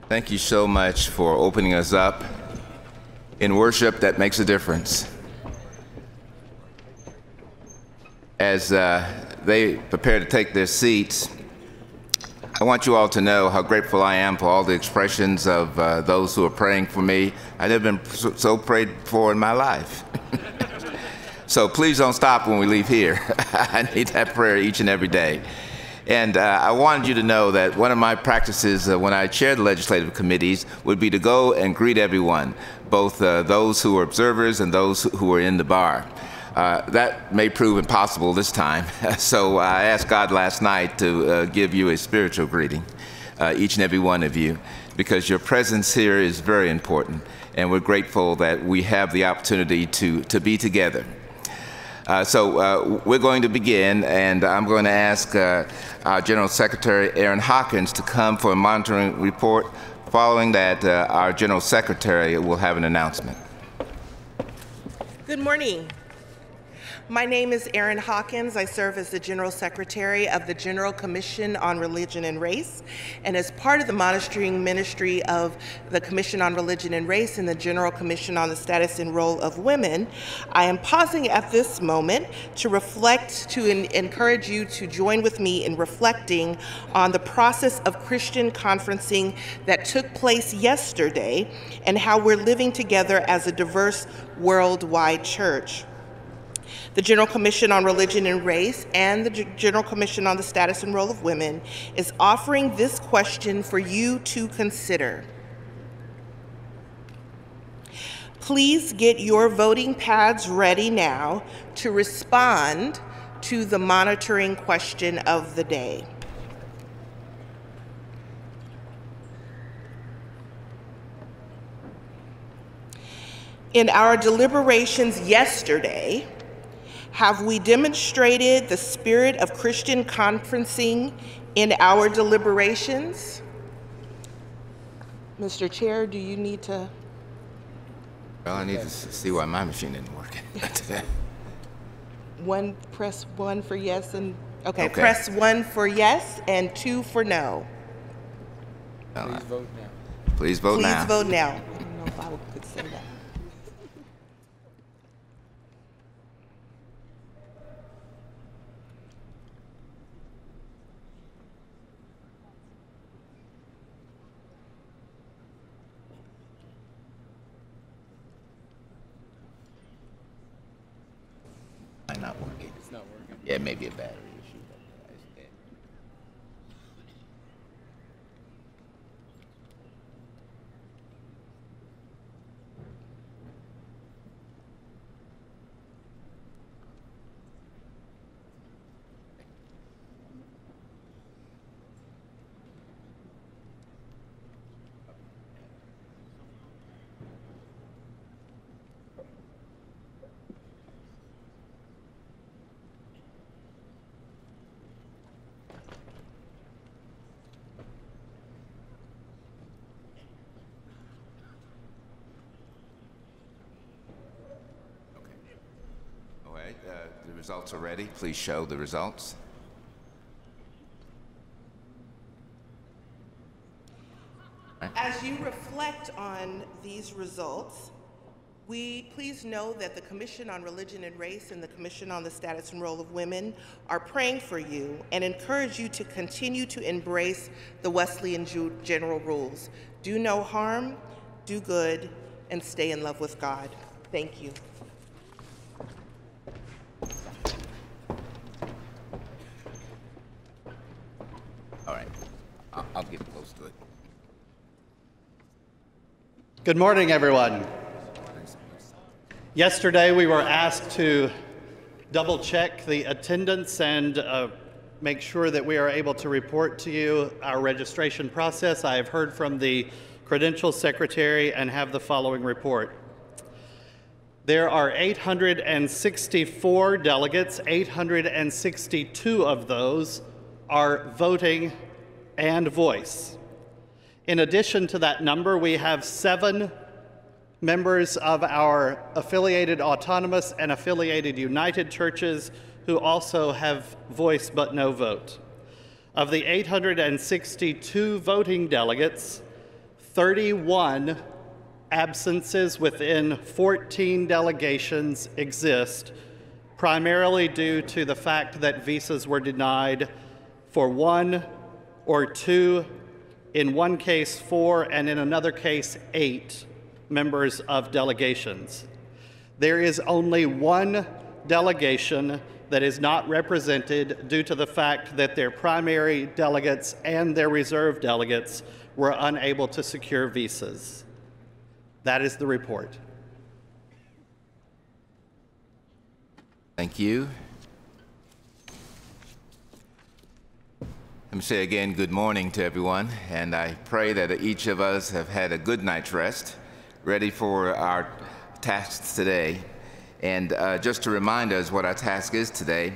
Thank you so much for opening us up in worship that makes a difference. As they prepare to take their seats, I want you all to know how grateful I am for all the expressions of those who are praying for me. I've never been so prayed for in my life. So please don't stop when we leave here. I need that prayer each and every day. And I wanted you to know that one of my practices when I chair the legislative committees would be to go and greet everyone, both those who are observers and those who are in the bar. That may prove impossible this time, so I asked God last night to give you a spiritual greeting, each and every one of you, because your presence here is very important, and we're grateful that we have the opportunity to be together. So we're going to begin, and I'm going to ask our General Secretary, Aaron Hawkins, to come for a monitoring report. Following that, our General Secretary will have an announcement. Good morning. My name is Aaron Hawkins. I serve as the General Secretary of the General Commission on Religion and Race. And as part of the monitoring ministry of the Commission on Religion and Race and the General Commission on the Status and Role of Women, I am pausing at this moment to reflect, to encourage you to join with me in reflecting on the process of Christian conferencing that took place yesterday and how we're living together as a diverse worldwide church. The General Commission on Religion and Race and the General Commission on the Status and Role of Women is offering this question for you to consider. Please get your voting pads ready now to respond to the monitoring question of the day. In our deliberations yesterday, have we demonstrated the spirit of Christian conferencing in our deliberations? Mr. Chair, do you need to? Well, I need to see why my machine isn't working. Press one for yes and, okay, press 1 for yes and 2 for no. Please vote now. Please vote now. Please vote now. I don't know if I could say that. Not working. It's not working. Yeah, it may be a battery issue. The results are ready. Please show the results. As you reflect on these results, please know that the Commission on Religion and Race and the Commission on the Status and Role of Women are praying for you and encourage you to continue to embrace the Wesleyan general rules. Do no harm, do good, and stay in love with God. Thank you. All right, I'll get close to it. Good morning, everyone. Yesterday, we were asked to double-check the attendance and make sure that we are able to report to you our registration process. I have heard from the Credentials Secretary and have the following report. There are 864 delegates. 862 of those are voting and voice. In addition to that number, we have 7 members of our affiliated autonomous and affiliated united churches who also have voice but no vote. Of the 862 voting delegates, 31 absences within 14 delegations exist, primarily due to the fact that visas were denied for 1 or 2, in one case 4, and in another case 8 members of delegations. There is only one delegation that is not represented due to the fact that their primary delegates and their reserve delegates were unable to secure visas. That is the report. Thank you. Let me say again, good morning to everyone, and I pray that each of us have had a good night's rest, ready for our tasks today. And just to remind us what our task is today,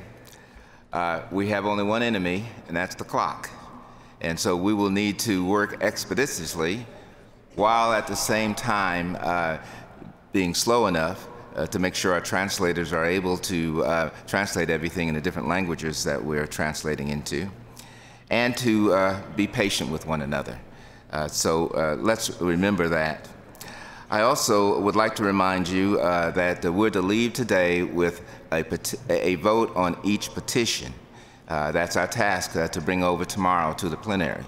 we have only one enemy, and that's the clock. And so we will need to work expeditiously while at the same time being slow enough to make sure our translators are able to translate everything in the different languages that we're translating into, and to be patient with one another. So let's remember that. I also would like to remind you that we're to leave today with a vote on each petition. That's our task to bring over tomorrow to the plenary.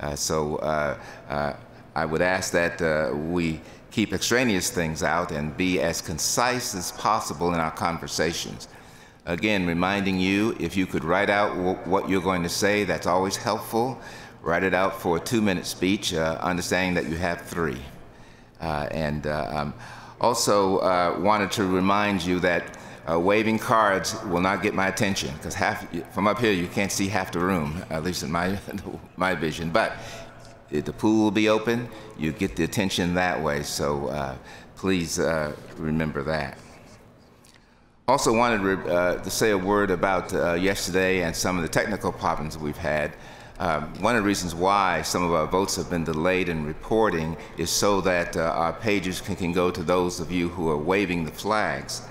I would ask that we keep extraneous things out and be as concise as possible in our conversations. Again, reminding you, if you could write out what you're going to say, that's always helpful. Write it out for a 2-minute speech, understanding that you have 3. Also wanted to remind you that waving cards will not get my attention, because from up here you can't see half the room, at least in my vision. But if the pool will be open, you get the attention that way. So please remember that. Also wanted to say a word about yesterday and some of the technical problems we've had. One of the reasons why some of our votes have been delayed in reporting is so that our pages can go to those of you who are waving the flags.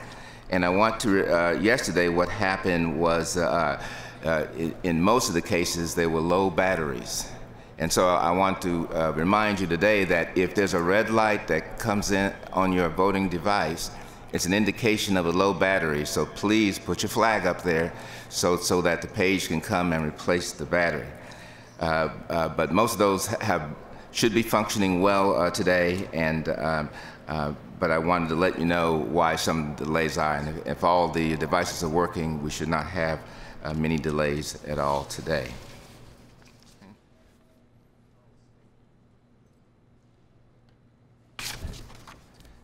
And I want to, yesterday what happened was in most of the cases there were low batteries. And so I want to remind you today that if there's a red light that comes in on your voting device, it's an indication of a low battery. So please put your flag up there so that the page can come and replace the battery. But most of those should be functioning well today, but I wanted to let you know why some delays are. And if all the devices are working, we should not have many delays at all today.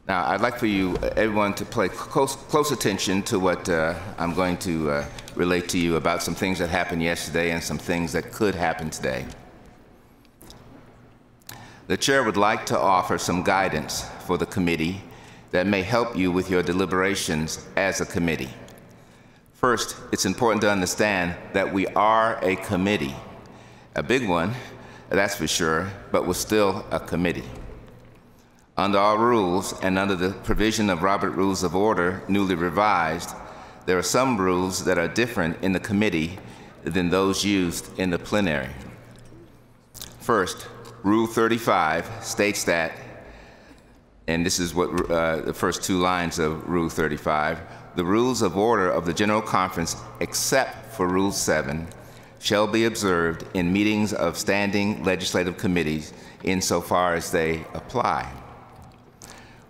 Now, I'd like for you, everyone, to pay close attention to what I'm going to relate to you about some things that happened yesterday and some things that could happen today. The chair would like to offer some guidance for the committee that may help you with your deliberations as a committee. First, it's important to understand that we are a committee, a big one, that's for sure, but we're still a committee. Under our rules and under the provision of Robert Rules of Order, newly revised, there are some rules that are different in the committee than those used in the plenary. First, Rule 35 states that, and this is what the first 2 lines of Rule 35, the rules of order of the General Conference, except for Rule 7, shall be observed in meetings of standing legislative committees insofar as they apply.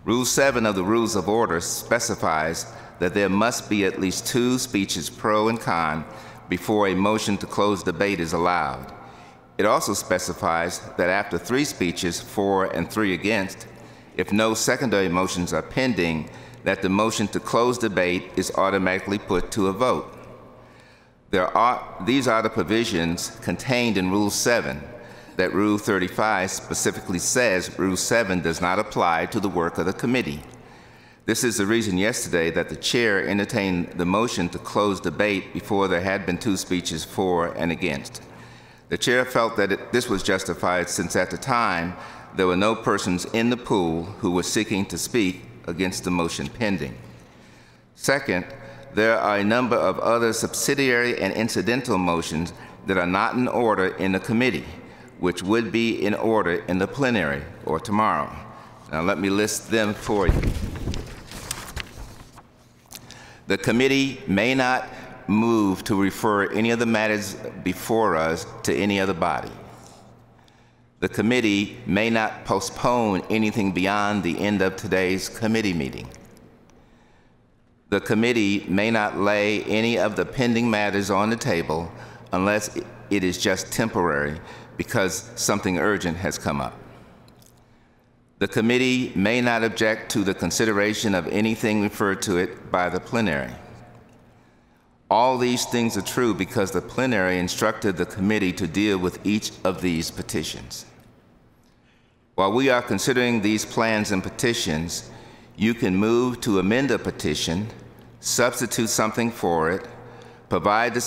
Rule 7 of the Rules of Order specifies that there must be at least 2 speeches pro and con before a motion to close debate is allowed. It also specifies that after 3 speeches for and 3 against, if no secondary motions are pending, that the motion to close debate is automatically put to a vote. These are the provisions contained in Rule 7. That Rule 35 specifically says Rule 7 does not apply to the work of the committee. This is the reason yesterday that the chair entertained the motion to close debate before there had been 2 speeches for and against. The chair felt that this was justified since at the time there were no persons in the pool who were seeking to speak against the motion pending. Second, there are a number of other subsidiary and incidental motions that are not in order in the committee, which would be in order in the plenary or tomorrow. Now let me list them for you. The committee may not move to refer any of the matters before us to any other body. The committee may not postpone anything beyond the end of today's committee meeting. The committee may not lay any of the pending matters on the table unless it is just temporary because something urgent has come up. The committee may not object to the consideration of anything referred to it by the plenary. All these things are true because the plenary instructed the committee to deal with each of these petitions. While we are considering these plans and petitions, you can move to amend a petition, substitute something for it, providing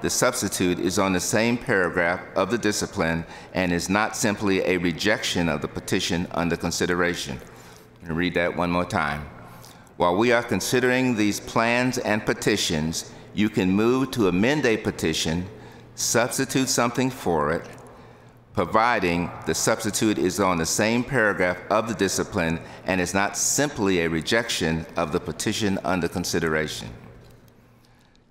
the substitute is on the same paragraph of the discipline and is not simply a rejection of the petition under consideration. Let me read that one more time. While we are considering these plans and petitions, you can move to amend a petition, substitute something for it, providing the substitute is on the same paragraph of the discipline and is not simply a rejection of the petition under consideration.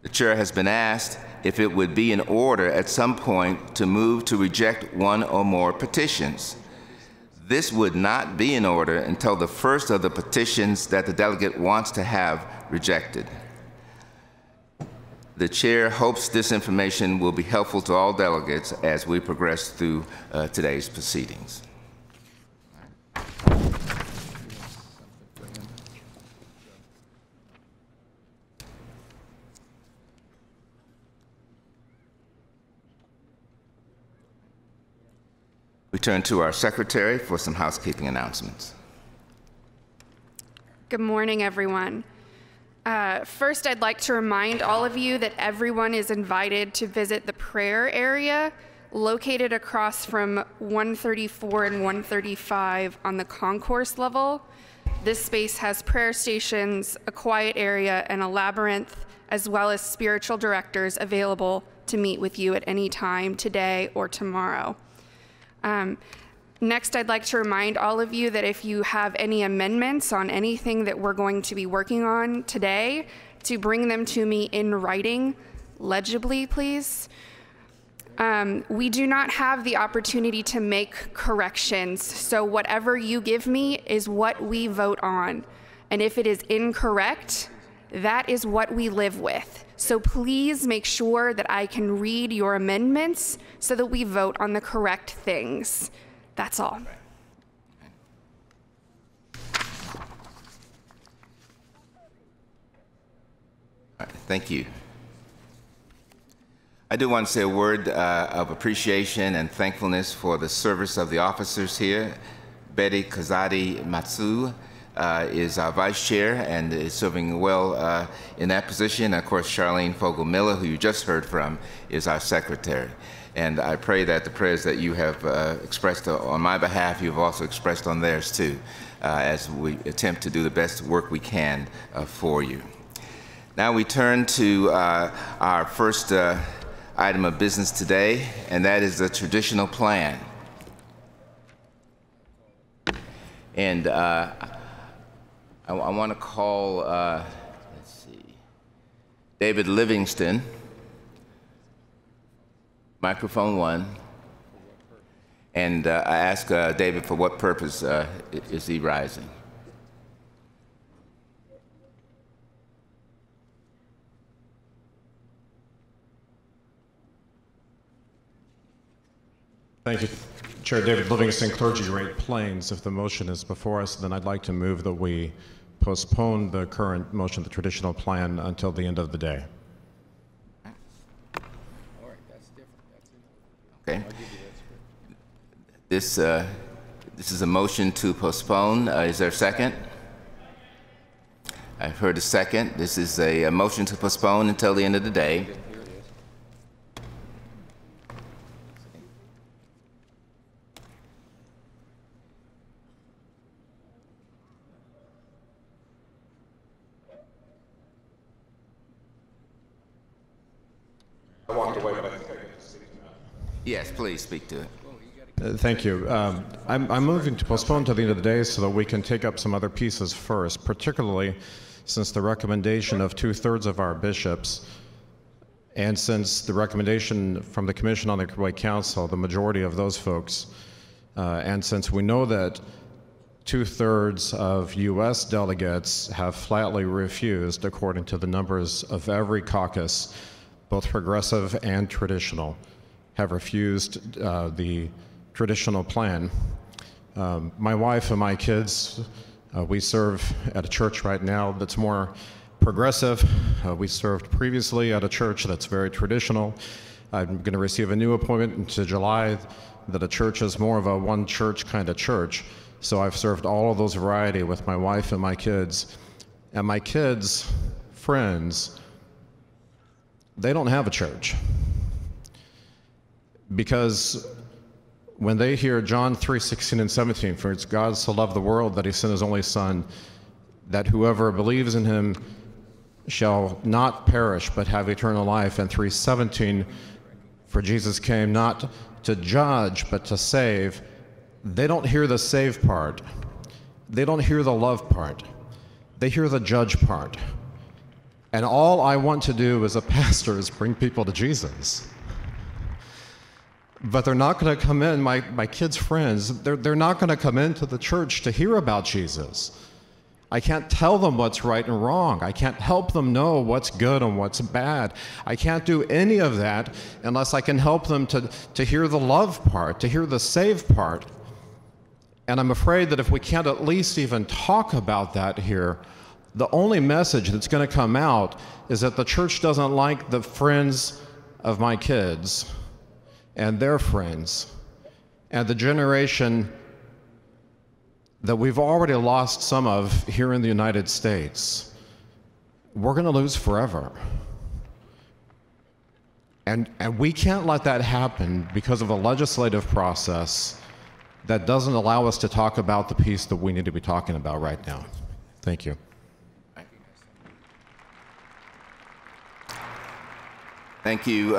The chair has been asked if it would be in order at some point to move to reject one or more petitions. This would not be in order until the first of the petitions that the delegate wants to have rejected. The chair hopes this information will be helpful to all delegates as we progress through today's proceedings. We turn to our secretary for some housekeeping announcements. Good morning, everyone. First, I'd like to remind all of you that everyone is invited to visit the prayer area located across from 134 and 135 on the concourse level. This space has prayer stations, a quiet area, and a labyrinth, as well as spiritual directors available to meet with you at any time today or tomorrow. Next, I'd like to remind all of you that if you have any amendments on anything that we're going to be working on today, to bring them to me in writing, legibly, please. We do not have the opportunity to make corrections, so whatever you give me is what we vote on. And if it is incorrect, that is what we live with. So please make sure that I can read your amendments so that we vote on the correct things. That's all. All right, thank you. I do want to say a word of appreciation and thankfulness for the service of the officers here. Betty Kazadi Matsu is our vice chair and is serving well in that position. Of course, Charlene Fogel-Miller, who you just heard from, is our secretary. And I pray that the prayers that you have expressed on my behalf, you've also expressed on theirs too, as we attempt to do the best work we can for you. Now we turn to our first item of business today, and that is the traditional plan. And I want to call, let's see, David Livingston, microphone 1. And I ask David for what purpose is he rising? Thank you. Chair David Livingston, Clergy Great Plains. If the motion is before us, then I'd like to move that we postpone the current motion, the traditional plan, until the end of the day. Okay. This is a motion to postpone. Is there a second? I've heard a second. This is a motion to postpone until the end of the day. I walked away, but I think I get to speak to that. Yes, please speak to it. Thank you. I'm moving to postpone to the end of the day so that we can take up some other pieces first, particularly since the recommendation of 2/3 of our bishops, and since the recommendation from the Commission on the White Council, the majority of those folks, and since we know that 2/3 of U.S. delegates have flatly refused, according to the numbers of every caucus, both progressive and traditional, have refused the traditional plan. My wife and my kids, we serve at a church right now that's more progressive. We served previously at a church that's very traditional. I'm going to receive a new appointment into July that a church is more of a one church kind of church. So I've served all of those variety with my wife and my kids. And my kids' friends, they don't have a church. Because when they hear John 3:16 and 17, for it's God so loved the world that he sent his only Son, that whoever believes in him shall not perish but have eternal life, and 3:17, for Jesus came not to judge but to save, they don't hear the save part. They don't hear the love part. They hear the judge part. And all I want to do as a pastor is bring people to Jesus. But they're not going to come in, my kids' friends, they're not going to come into the church to hear about Jesus. I can't tell them what's right and wrong. I can't help them know what's good and what's bad. I can't do any of that unless I can help them to hear the love part, to hear the save part. And I'm afraid that if we can't at least even talk about that here, the only message that's going to come out is that the church doesn't like the friends of my kids and their friends, and the generation that we've already lost some of here in the United States, we're going to lose forever. And we can't let that happen because of a legislative process that doesn't allow us to talk about the piece that we need to be talking about right now. Thank you. Thank you.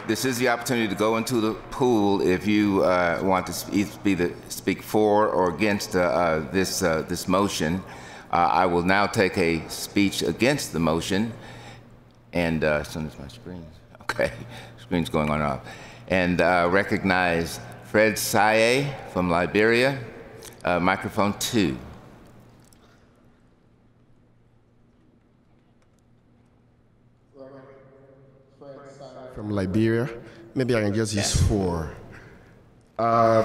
This is the opportunity to go into the pool if you want to speak for or against this motion. I will now take a speech against the motion, and as soon as my screen's going on and off, and recognize Fred Saye from Liberia, microphone 2. From Liberia, maybe I can just use 4. I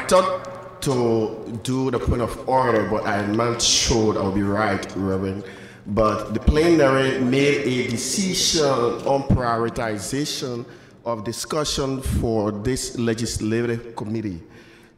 thought to do the point of order, but I'm not sure I'll be right, Reverend. But the plenary made a decision on prioritization of discussion for this legislative committee.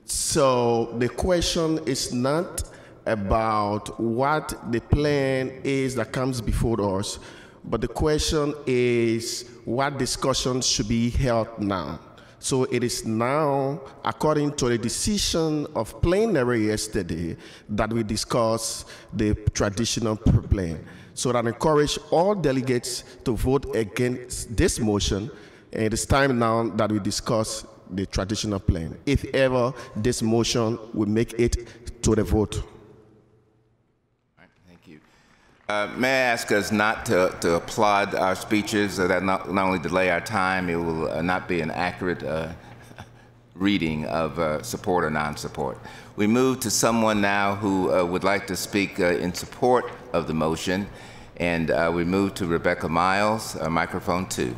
So the question is not about what the plan is that comes before us, but the question is what discussion should be held now. So it is now, according to the decision of plenary yesterday, that we discuss the traditional plan. So that I encourage all delegates to vote against this motion. And it is time now that we discuss the traditional plan, if ever this motion will make it to the vote. May I ask us not to applaud our speeches, that not only delay our time, it will not be an accurate reading of support or non-support. We move to someone now who would like to speak in support of the motion, and we move to Rebecca Miles, microphone 2.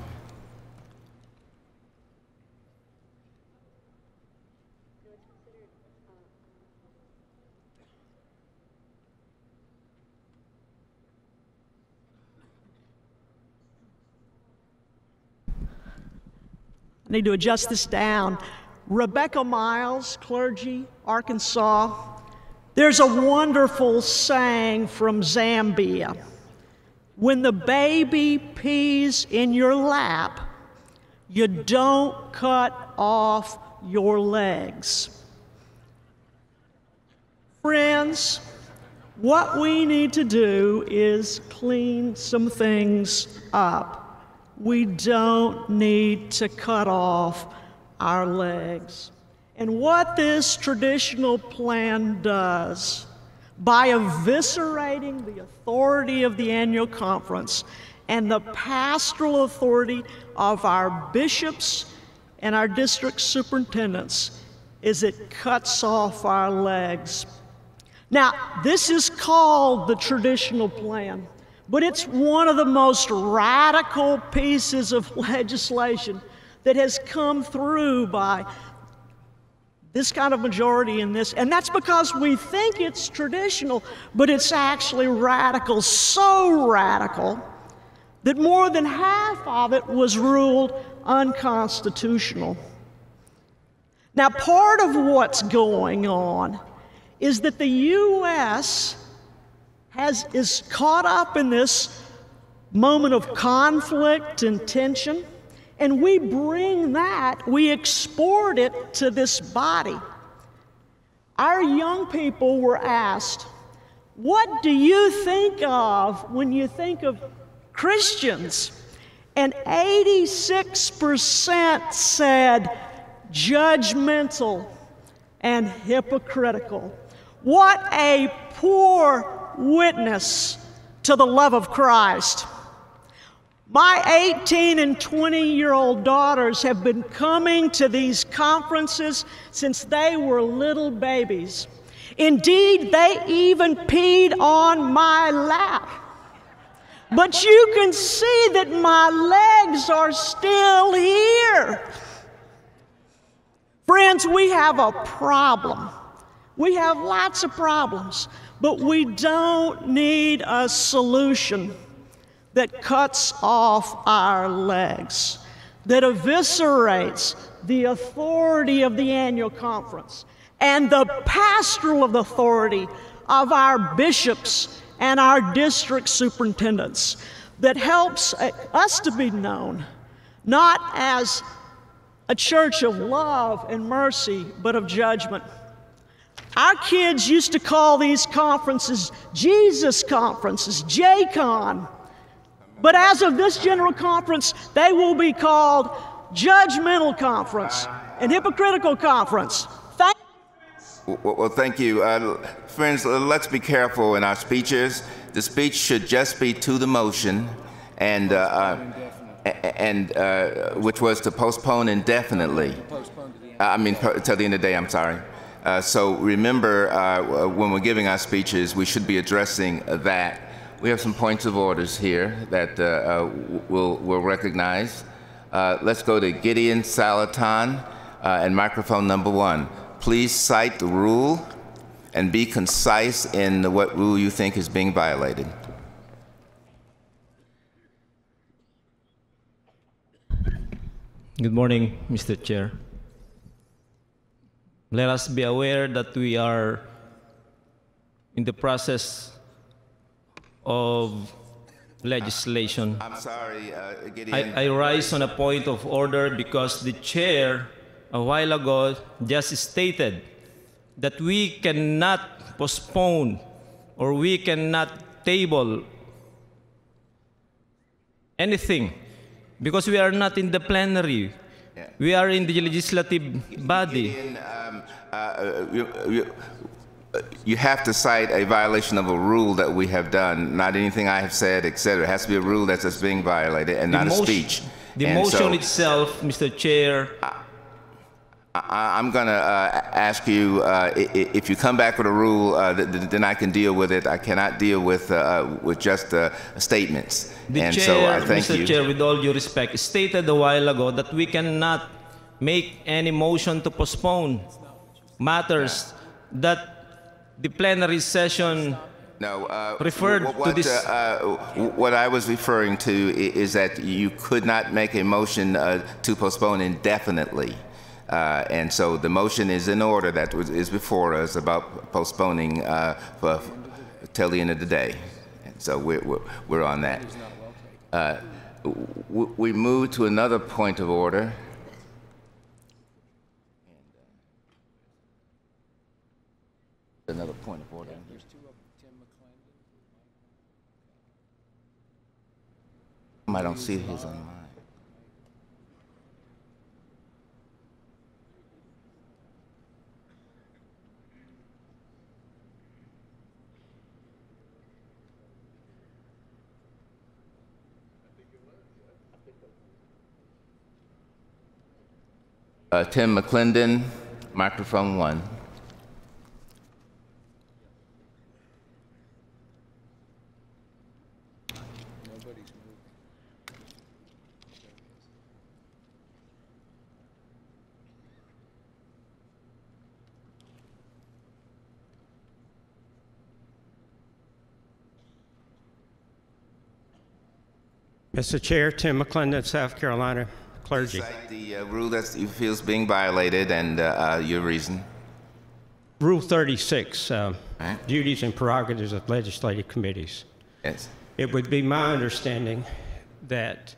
Need to adjust this down. Rebecca Miles, clergy, Arkansas. There's a wonderful saying from Zambia. When the baby pees in your lap, you don't cut off your legs. Friends, what we need to do is clean some things up. we don't need to cut off our legs. And what this traditional plan does, by eviscerating the authority of the annual conference and the pastoral authority of our bishops and our district superintendents, is it cuts off our legs. Now, this is called the traditional plan, but it's one of the most radical pieces of legislation that has come through by this kind of majority in this, and that's because we think it's traditional, but it's actually radical, so radical that more than half of it was ruled unconstitutional. Now, part of what's going on is that the U.S. is caught up in this moment of conflict and tension, and we bring that, we export it to this body. Our young people were asked, what do you think of when you think of Christians? And 86% said judgmental and hypocritical. What a poor witness to the love of Christ. My 18 and 20-year-old daughters have been coming to these conferences since they were little babies. Indeed, they even peed on my lap. But you can see that my legs are still here. Friends, we have a problem. We have lots of problems, but we don't need a solution that cuts off our legs, that eviscerates the authority of the annual conference and the pastoral authority of our bishops and our district superintendents, that helps us to be known not as a church of love and mercy, but of judgment. Our kids used to call these conferences Jesus conferences, JCon. But as of this General Conference, they will be called Judgmental Conference and Hypocritical Conference. Thank you. Well, thank you. Friends, let's be careful in our speeches. The speech should just be to the motion, and which was to postpone indefinitely. Till the end of the day, I'm sorry. So remember, when we're giving our speeches, we should be addressing that. We have some points of orders here that we'll recognize. Let's go to Gideon Salaton and microphone number 1. Please cite the rule and be concise in what rule you think is being violated. Good morning, Mr. Chair. Let us be aware that we are in the process of legislation. I'm sorry, Gideon. I rise on a point of order because the chair a while ago just stated that we cannot postpone or we cannot table anything because we are not in the plenary. Yeah. We are in the legislative body. Gideon, you have to cite a violation of a rule that we have done, not anything I have said, etc. It has to be a rule that's being violated and not a speech. The motion itself, Mr. Chair. I'm going to ask you, if you come back with a rule, then I can deal with it. I cannot deal with just statements. The chair, so I thank Mr. you. Chair, with all due respect, stated a while ago that we cannot make any motion to postpone matters that the plenary session referred to this. What I was referring to is that you could not make a motion to postpone indefinitely. And so the motion is in order that is before us about postponing till the end of the day. And so we're on that. We move to another point of order. Another point of order. I don't see his on mine. Tim McClendon, microphone 1. Mr. Chair, Tim McClendon, South Carolina clergy. Cite the rule that you feel is being violated and your reason. Rule 36, Right. duties and prerogatives of legislative committees. Yes. It would be my understanding that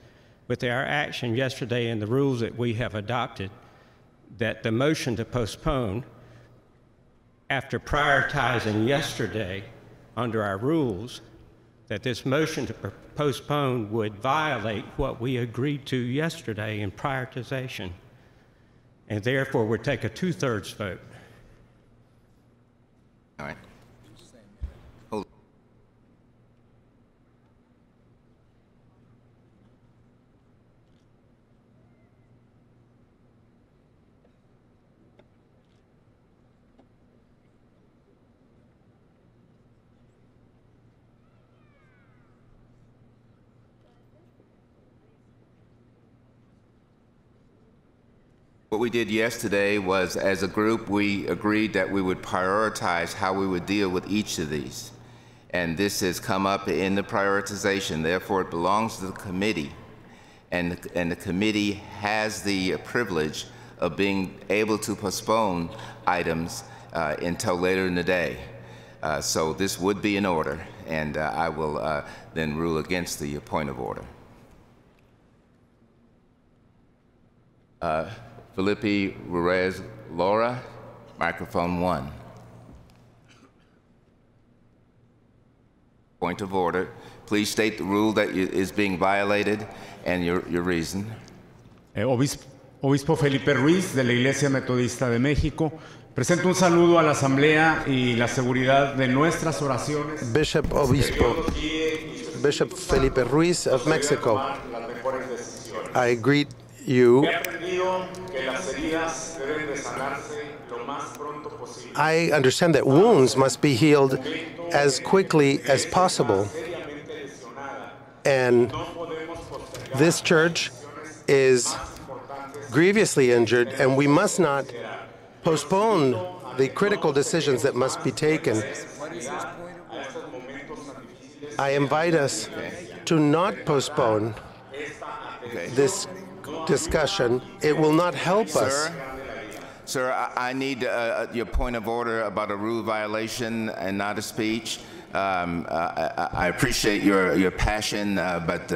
with our action yesterday and the rules that we have adopted, that the motion to postpone, after prioritizing yesterday under our rules, that this motion to postpone would violate what we agreed to yesterday in prioritization, and therefore would take a 2/3 vote. All right. Hold. What we did yesterday was, as a group, we agreed that we would prioritize how we would deal with each of these. And this has come up in the prioritization. Therefore, it belongs to the committee. And the committee has the privilege of being able to postpone items until later in the day. So this would be in order, and I will then rule against the point of order. Felipe Ruiz Laura, microphone 1. Point of order. Please state the rule that is being violated and your reason. Obispo Felipe Ruiz, de la Iglesia Metodista de México. Presento un saludo a la Asamblea y la seguridad de nuestras oraciones. Bishop Felipe Ruiz of Mexico. I greet you. I understand that wounds must be healed as quickly as possible. And this church is grievously injured, and we must not postpone the critical decisions that must be taken. I invite us to not postpone this discussion. It will not help us. Sir, I need your point of order about a rule violation and not a speech. I appreciate your passion, but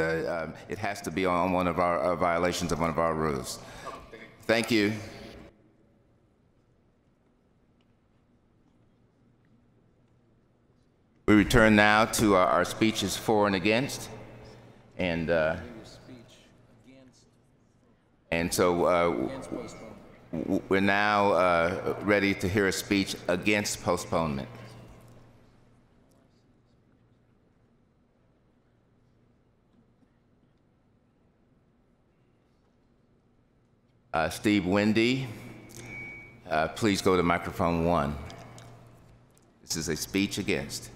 it has to be on one of our violations of one of our rules. Thank you. We return now to our speeches for and against, and so we're now ready to hear a speech against postponement. Steve Wendy, please go to microphone 1. This is a speech against.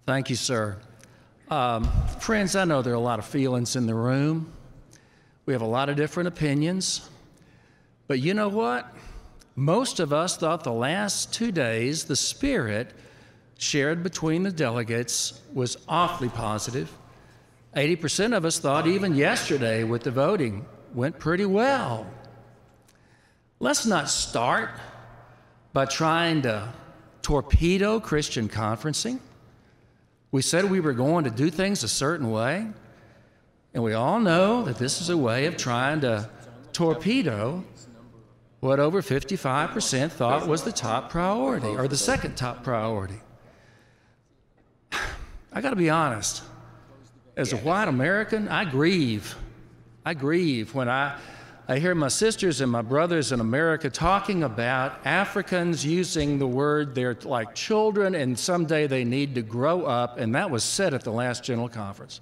Thank you, sir. Friends, I know there are a lot of feelings in the room. We have a lot of different opinions. But you know what? Most of us thought the last 2 days, the spirit shared between the delegates was awfully positive. 80% of us thought even yesterday with the voting went pretty well. Let's not start by trying to torpedo Christian conferencing. We said we were going to do things a certain way, and we all know that this is a way of trying to torpedo what over 55% thought was the top priority, or the second top priority. I got to be honest. As a white American, I grieve when I I hear my sisters and my brothers in America talking about Africans using the word they're like children and someday they need to grow up, and that was said at the last General Conference.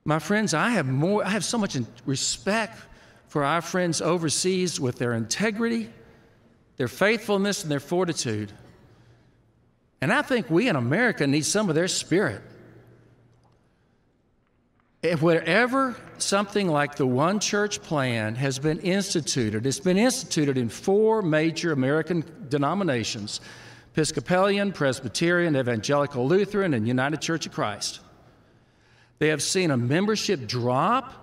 My friends, I have so much respect for our friends overseas with their integrity, their faithfulness, and their fortitude. And I think we in America need some of their spirit. If wherever something like the One Church plan has been instituted, it's been instituted in 4 major American denominations: Episcopalian, Presbyterian, Evangelical Lutheran, and United Church of Christ. They have seen a membership drop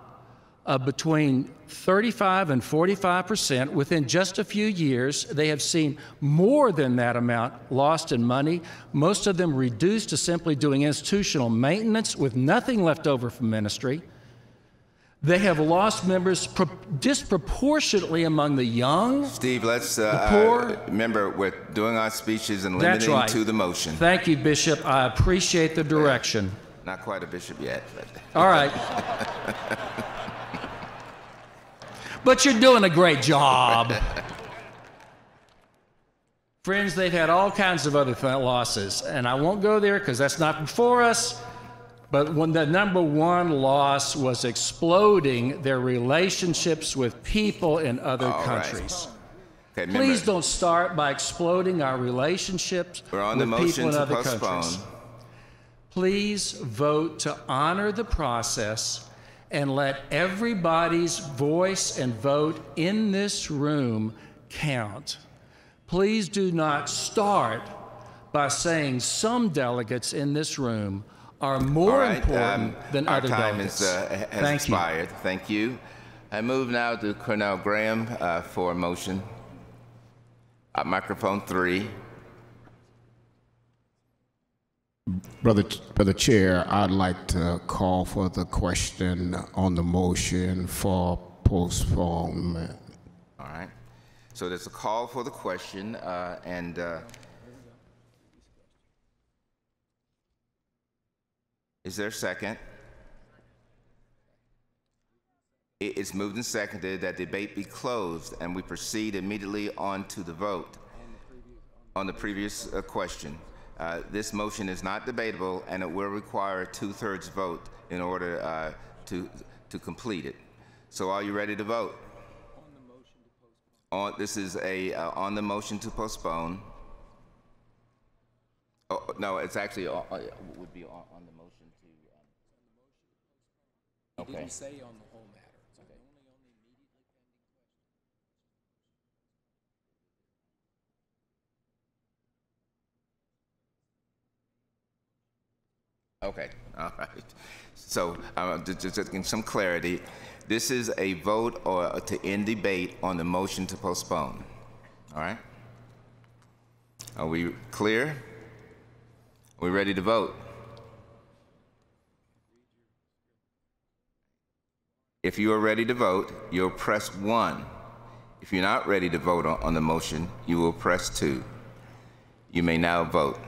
of between 35 and 45% within just a few years. They have seen more than that amount lost in money, most of them reduced to simply doing institutional maintenance with nothing left over for ministry. They have lost members disproportionately among the young, Steve, let's the poor. Remember, we're doing our speeches and limiting That's right. to the motion. Thank you, Bishop. I appreciate the direction. Not quite a bishop yet. But. All right. But you're doing a great job. Friends, they've had all kinds of other losses, and I won't go there because that's not before us, but when the number one loss was exploding their relationships with people in other countries. Right. Okay, please don't start by exploding our relationships with people in other countries. Please vote to honor the process and let everybody's voice and vote in this room count. Please do not start by saying some delegates in this room are more important than other delegates. Our time has expired. Thank you. I move now to Cornell Graham for a motion. Microphone 3. Brother Chair, I'd like to call for the question on the motion for postponement. All right. So there's a call for the question, and is there a second? It's moved and seconded that debate be closed and we proceed immediately on to the vote on the previous question. This motion is not debatable, and it will require a 2/3 vote in order to complete it. So, are you ready to vote? On the motion to postpone. This is on the motion to postpone. Oh no, it's actually would be on the motion to. Okay. He didn't say on the whole matter. Okay, all right. So just getting some clarity, this is a vote or to end debate on the motion to postpone. All right? Are we clear? Are we ready to vote? If you are ready to vote, you'll press 1. If you're not ready to vote on the motion, you will press 2. You may now vote.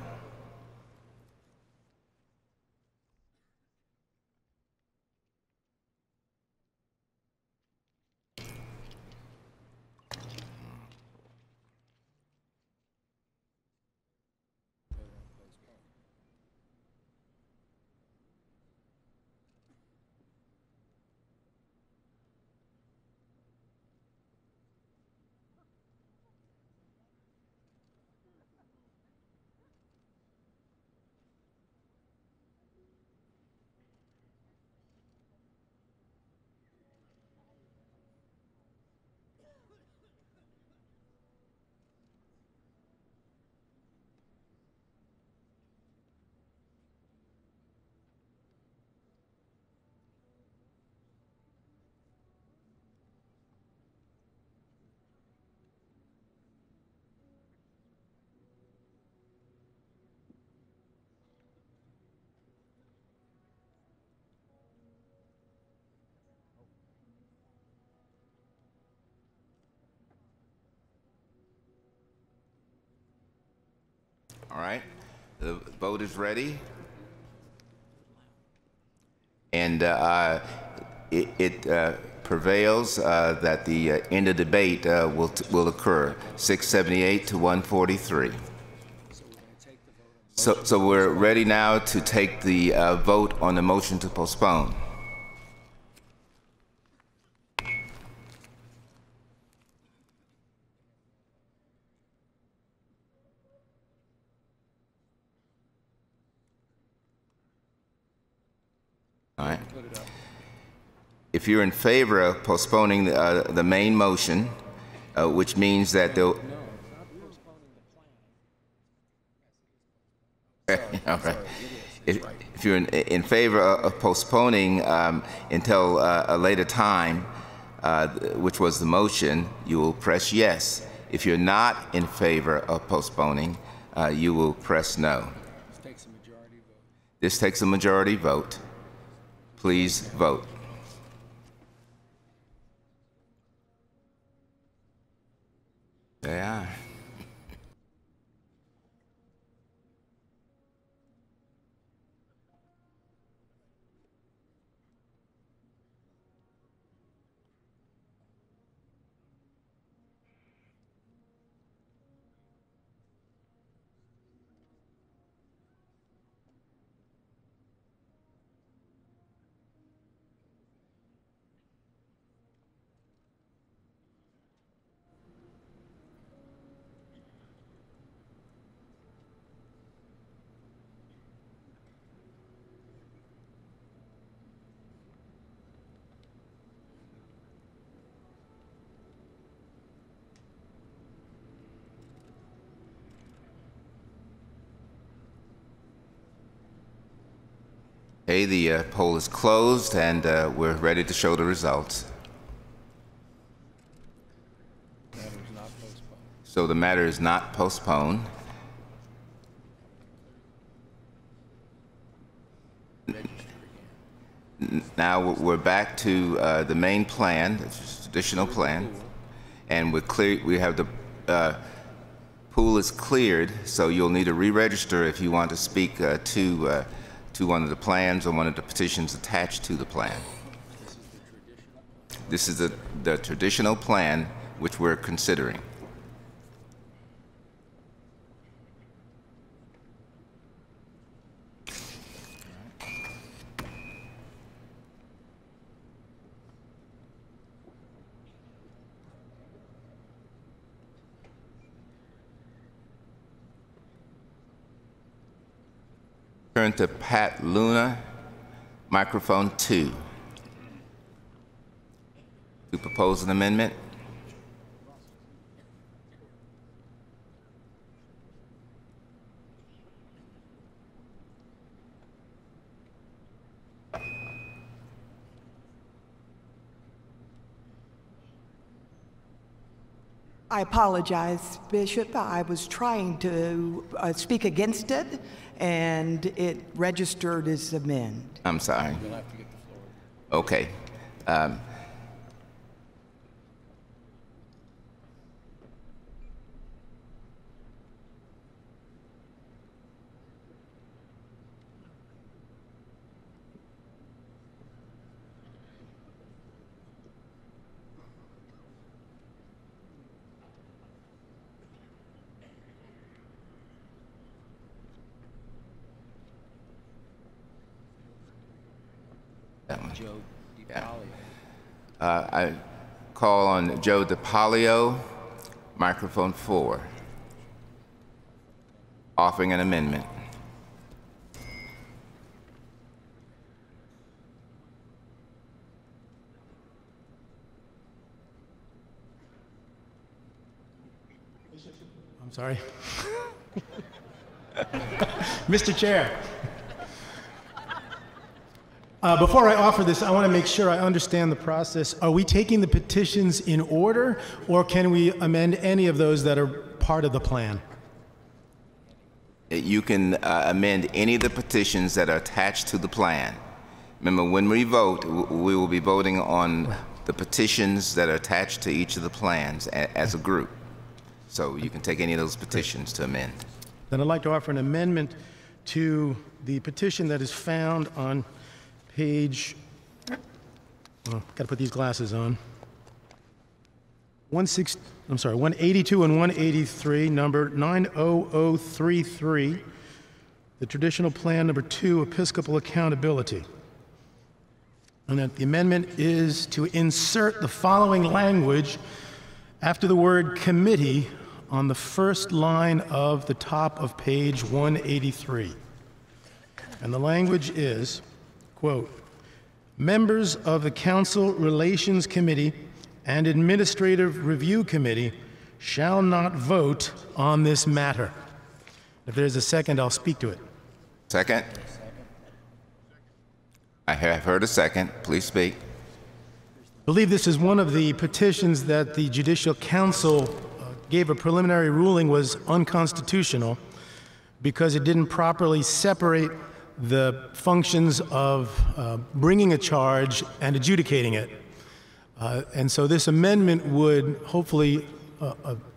All right, the vote is ready, and prevails, that the end of debate will occur, 678 to 143. So we're ready now to take the vote on the motion to postpone. All right. If you're in favor of postponing the main motion, which means that they'll... All right. If you're in favor of postponing until a later time, which was the motion, you will press yes. If you're not in favor of postponing, you will press no. This takes a majority vote. Please vote. They are. Okay, the poll is closed, and we're ready to show the results. So the matter is not postponed. Now we're back to the main plan, the traditional plan, and we're clear. We have the pool is cleared, so you'll need to re-register if you want to speak to one of the plans or one of the petitions attached to the plan. This is the traditional plan which we're considering. Turn to Pat Luna, microphone 2. To propose an amendment. I apologize, Bishop. I was trying to speak against it, and it registered as amend. I'm sorry. You'll have to get the floor. Okay. That one. Joe DiPaolio. I call on Joe DiPaolio, microphone 4, offering an amendment. I'm sorry. Mr. Chair. Before I offer this, I want to make sure I understand the process. Are we taking the petitions in order, or can we amend any of those that are part of the plan? You can amend any of the petitions that are attached to the plan. Remember, when we vote, we will be voting on the petitions that are attached to each of the plans as a group. So you can take any of those petitions to amend. Then I'd like to offer an amendment to the petition that is found on page got to put these glasses on. 182 and 183, number 90033, the traditional plan number 2, Episcopal accountability. And that the amendment is to insert the following language after the word committee on the first line of the top of page 183. And the language is, quote, members of the Council Relations Committee and Administrative Review Committee shall not vote on this matter. If there's a second, I'll speak to it. Second? I have heard a second. Please speak. I believe this is one of the petitions that the Judicial Council gave a preliminary ruling was unconstitutional because it didn't properly separate the functions of bringing a charge and adjudicating it. And so this amendment would hopefully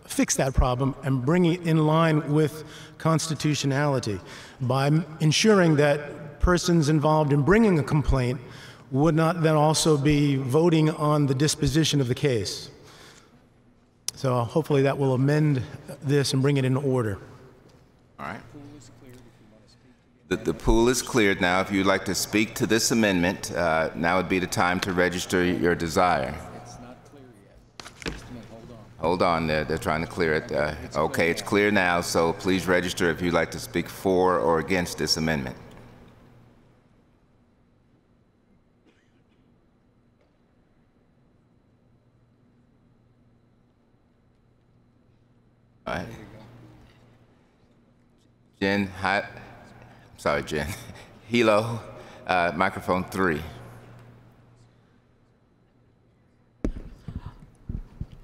fix that problem and bring it in line with constitutionality by ensuring that persons involved in bringing a complaint would not then also be voting on the disposition of the case. So hopefully that will amend this and bring it in order. All right. The pool is cleared now. If you'd like to speak to this amendment, now would be the time to register your desire. It's not clear yet. Hold on, they're trying to clear it. Okay, it's clear now, so please register if you'd like to speak for or against this amendment. All right. Jen, Jen. Hilo, microphone 3.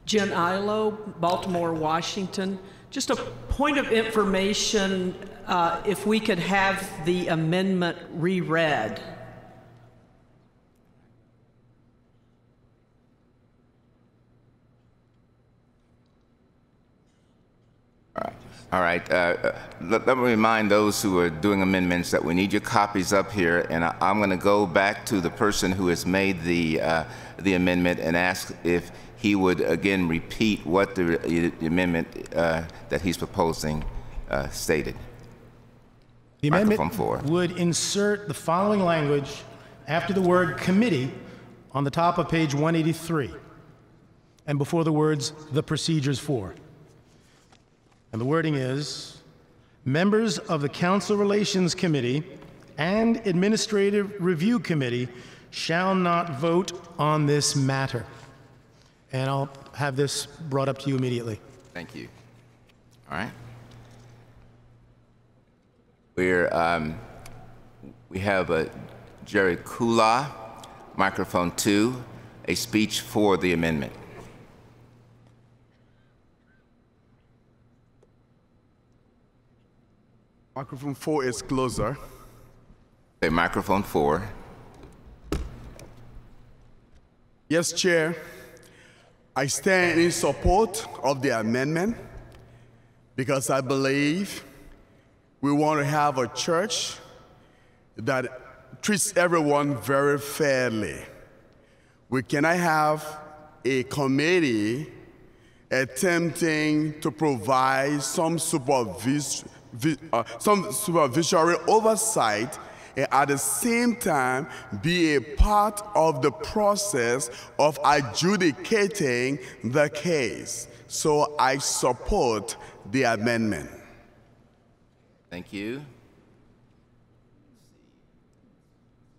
Jen Ilo, Baltimore, Washington. Just a point of information, if we could have the amendment reread. All right. Let me remind those who are doing amendments that we need your copies up here, and I'm going to go back to the person who has made the amendment and ask if he would again repeat what the amendment that he's proposing stated. The amendment would insert the following language after the word committee on the top of page 183 and before the words the procedures for. And the wording is, members of the Council Relations Committee and Administrative Review Committee shall not vote on this matter. And I'll have this brought up to you immediately. Thank you. All right. We have Jerry Kula, microphone 2, a speech for the amendment. Microphone 4 is closer. Okay, microphone 4. Yes, Chair. I stand in support of the amendment because I believe we want to have a church that treats everyone very fairly. We cannot have a committee attempting to provide some supervisory oversight and at the same time be a part of the process of adjudicating the case. So I support the amendment. Thank you.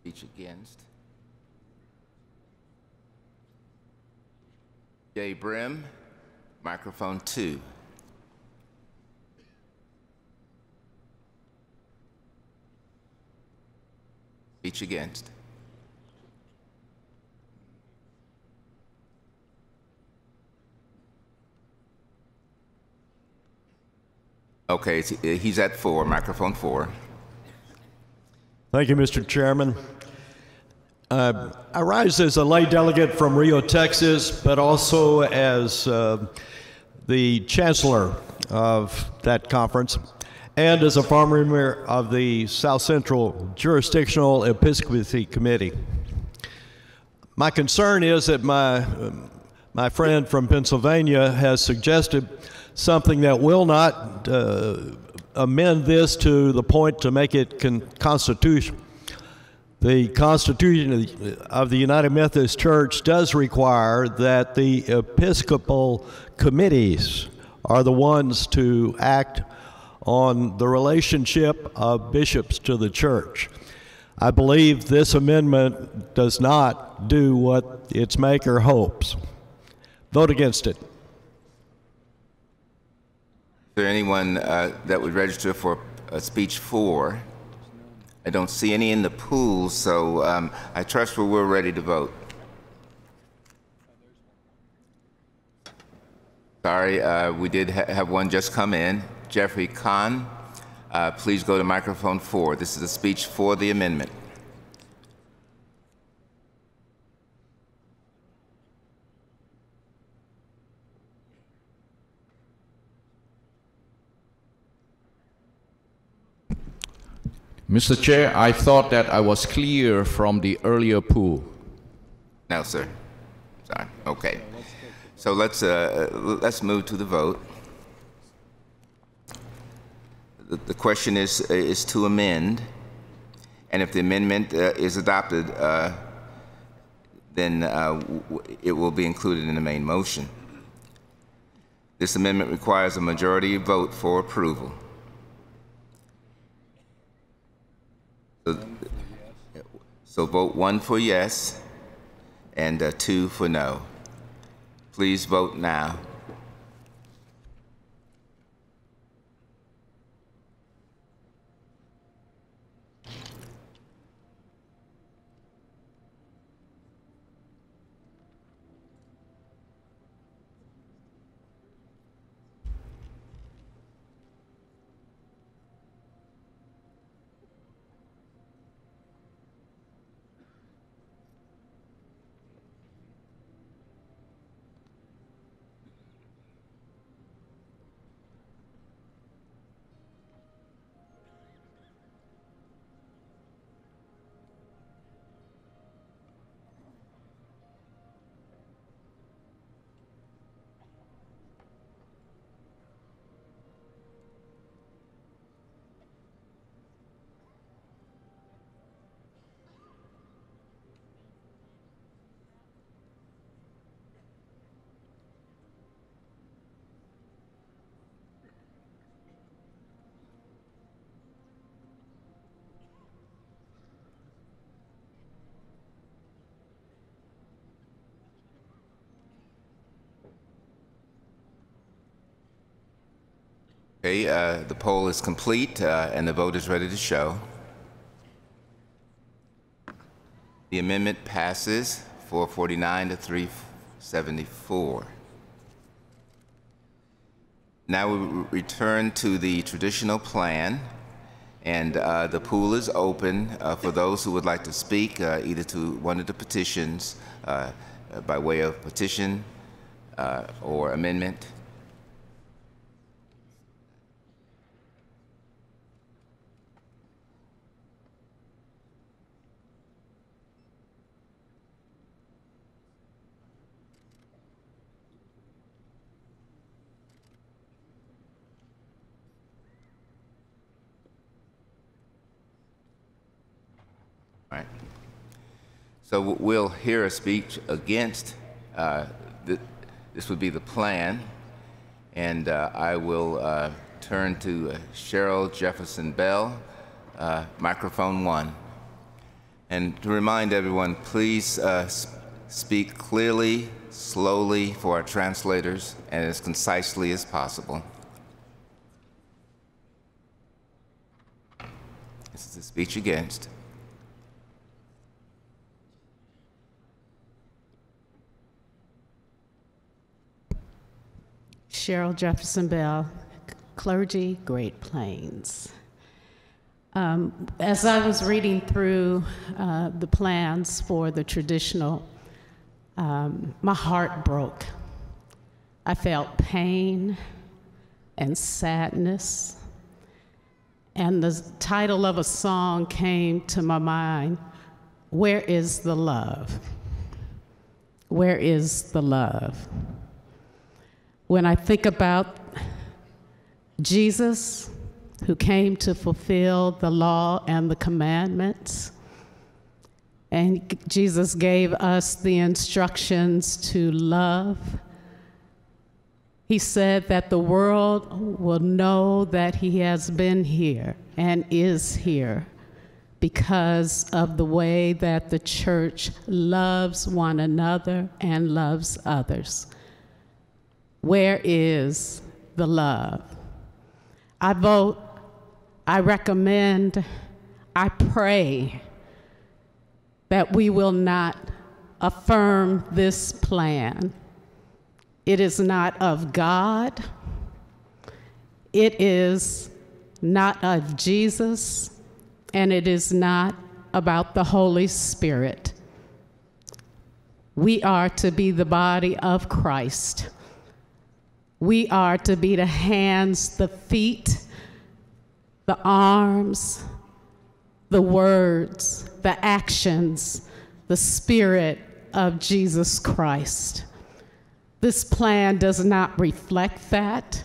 Speech against. Jay Brim, microphone 2. Speech against. Okay, he's at 4, microphone 4. Thank you, Mr. Chairman. I rise as a lay delegate from Rio, Texas, but also as the chancellor of that conference and as a former member of the South Central Jurisdictional Episcopacy Committee. My concern is that my friend from Pennsylvania has suggested something that will not amend this to the point to make it constitutional. The Constitution of the United Methodist Church does require that the Episcopal committees are the ones to act on the relationship of bishops to the church. I believe this amendment does not do what its maker hopes. Vote against it. Is there anyone that would register for speech 4? I don't see any in the pool, so I trust we're ready to vote. Sorry, we did have one just come in. Jeffrey Kahn, please go to microphone 4. This is a speech for the amendment. Mr. Chair, I thought that I was clear from the earlier pool. No, sir. Sorry. Okay. So let's move to the vote. The question is to amend, and if the amendment is adopted, then it will be included in the main motion. This amendment requires a majority vote for approval. So vote 1 for yes and 2 for no. Please vote now. Okay, the poll is complete and the vote is ready to show. The amendment passes 449 to 374. Now we return to the traditional plan, and the pool is open for those who would like to speak either to one of the petitions by way of petition or amendment. All right. So we'll hear a speech against, this would be the plan, and I will turn to Cheryl Jefferson Bell, microphone 1. And to remind everyone, please speak clearly, slowly for our translators, and as concisely as possible. This is the speech against. Cheryl Jefferson Bell, clergy, Great Plains. As I was reading through the plans for the traditional, my heart broke. I felt pain and sadness, and the title of a song came to my mind, Where is the Love? Where is the love? When I think about Jesus, who came to fulfill the law and the commandments, and Jesus gave us the instructions to love. He said that the world will know that he has been here and is here because of the way that the church loves one another and loves others. Where is the love? I vote, I recommend, I pray that we will not affirm this plan. It is not of God. It is not of Jesus, and it is not about the Holy Spirit. We are to be the body of Christ. We are to be the hands, the feet, the arms, the words, the actions, the Spirit of Jesus Christ. This plan does not reflect that,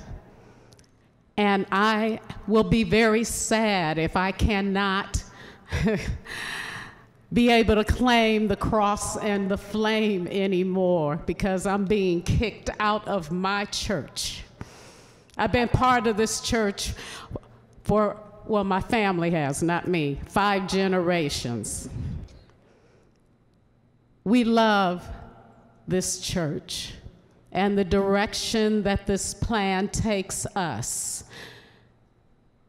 and I will be very sad if I cannot be able to claim the cross and the flame anymore because I'm being kicked out of my church. I've been part of this church for, well, my family has, not me, 5 generations. We love this church and the direction that this plan takes us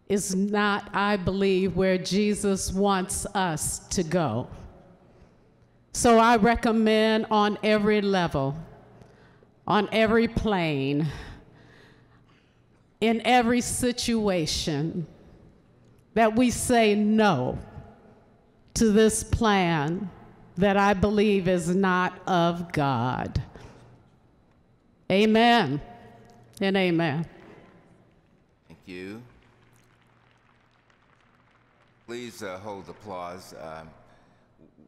is not, I believe, where Jesus wants us to go. So I recommend on every level, on every plane, in every situation, that we say no to this plan that I believe is not of God. Amen and amen. Thank you. Please hold applause.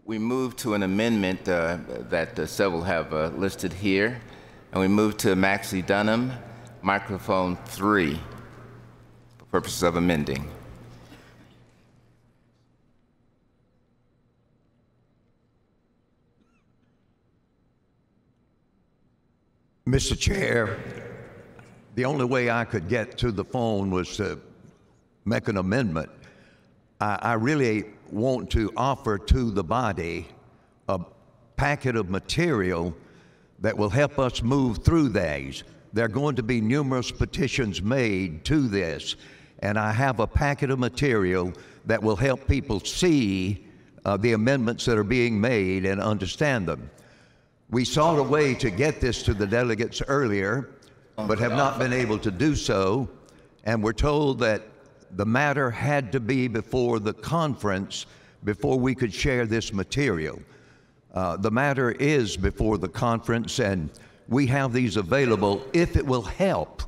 We move to an amendment that several have listed here, and we move to Maxie Dunham, microphone 3, for purposes of amending. Mr. Chair, the only way I could get to the phone was to make an amendment. I really want to offer to the body a packet of material that will help us move through these. There are going to be numerous petitions made to this, and I have a packet of material that will help people see the amendments that are being made and understand them. We sought a way to get this to the delegates earlier, but have not been able to do so, and we're told that the matter had to be before the conference before we could share this material. The matter is before the conference, and we have these available if it will help.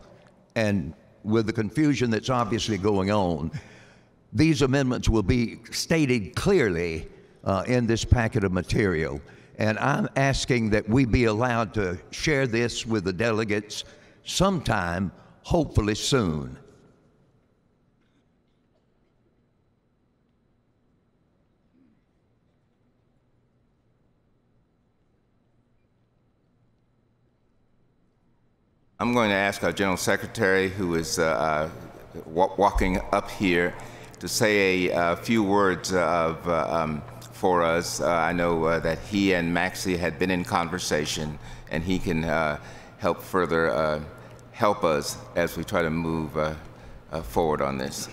And with the confusion that's obviously going on, these amendments will be stated clearly in this packet of material. And I'm asking that we be allowed to share this with the delegates sometime, hopefully soon. I'm going to ask our General Secretary, who is walking up here, to say a few words for us. I know that he and Maxie had been in conversation, and he can help further help us as we try to move forward on this.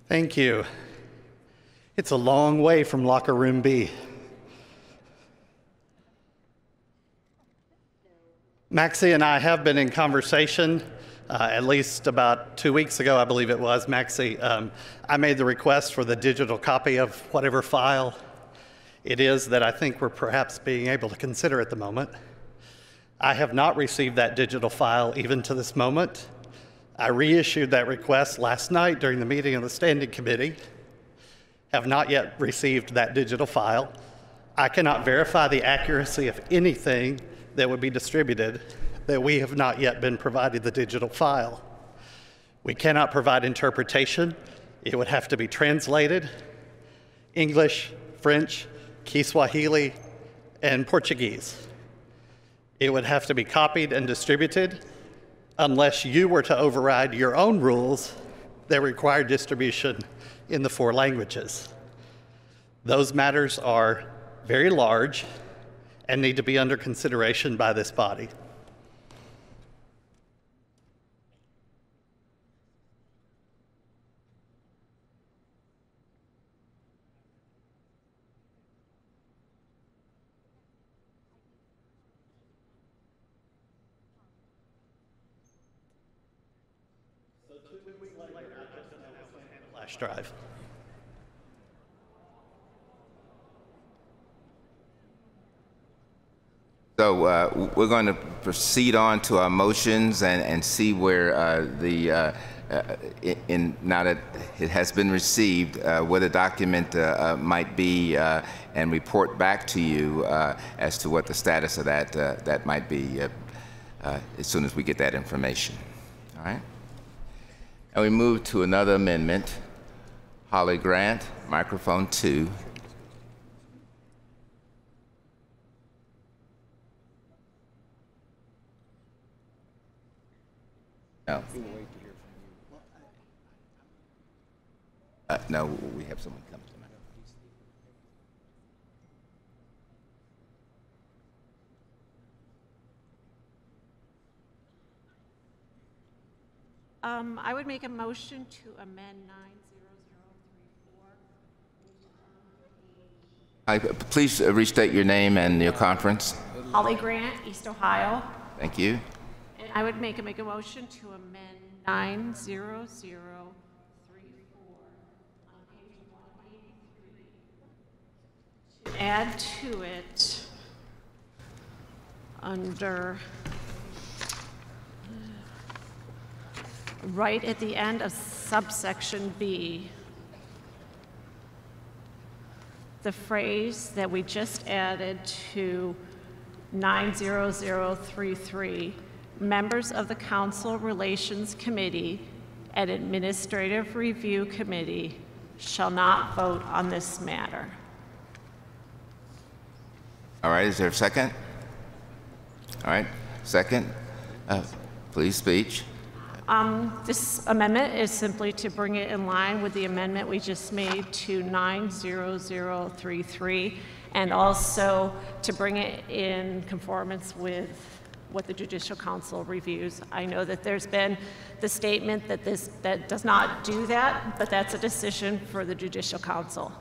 Thank you. It's a long way from locker room B. Maxie and I have been in conversation, at least about 2 weeks ago, I believe it was, Maxie. I made the request for the digital copy of whatever file it is that I think we're perhaps being able to consider at the moment. I have not received that digital file even to this moment. I reissued that request last night during the meeting of the Standing Committee. Have not yet received that digital file. I cannot verify the accuracy of anything that would be distributed that we have not yet been provided the digital file. We cannot provide interpretation. It would have to be translated. English, French, Kiswahili, and Portuguese. It would have to be copied and distributed unless you were to override your own rules that require distribution in the 4 languages. Those matters are very large and need to be under consideration by this body. Flash drive. So we're going to proceed on to our motions and see where now that it has been received, where the document might be, and report back to you as to what the status of that might be as soon as we get that information. All right. And we move to another amendment. Holly Grant, microphone 2. No. No, we have someone come to the microphone. I would make a motion to amend 90034. Please restate your name and your conference. Holly Grant, East Ohio. Thank you. And I would make a motion to amend 90034 on page 183 to add to it under right at the end of subsection B, the phrase that we just added to 90033, members of the Council Relations Committee and Administrative Review Committee shall not vote on this matter. All right, is there a second? All right, second. Please, speech. This amendment is simply to bring it in line with the amendment we just made to 90033, and also to bring it in conformance with what the Judicial Council reviews. I know that there's been the statement that that does not do that, but that's a decision for the Judicial Council.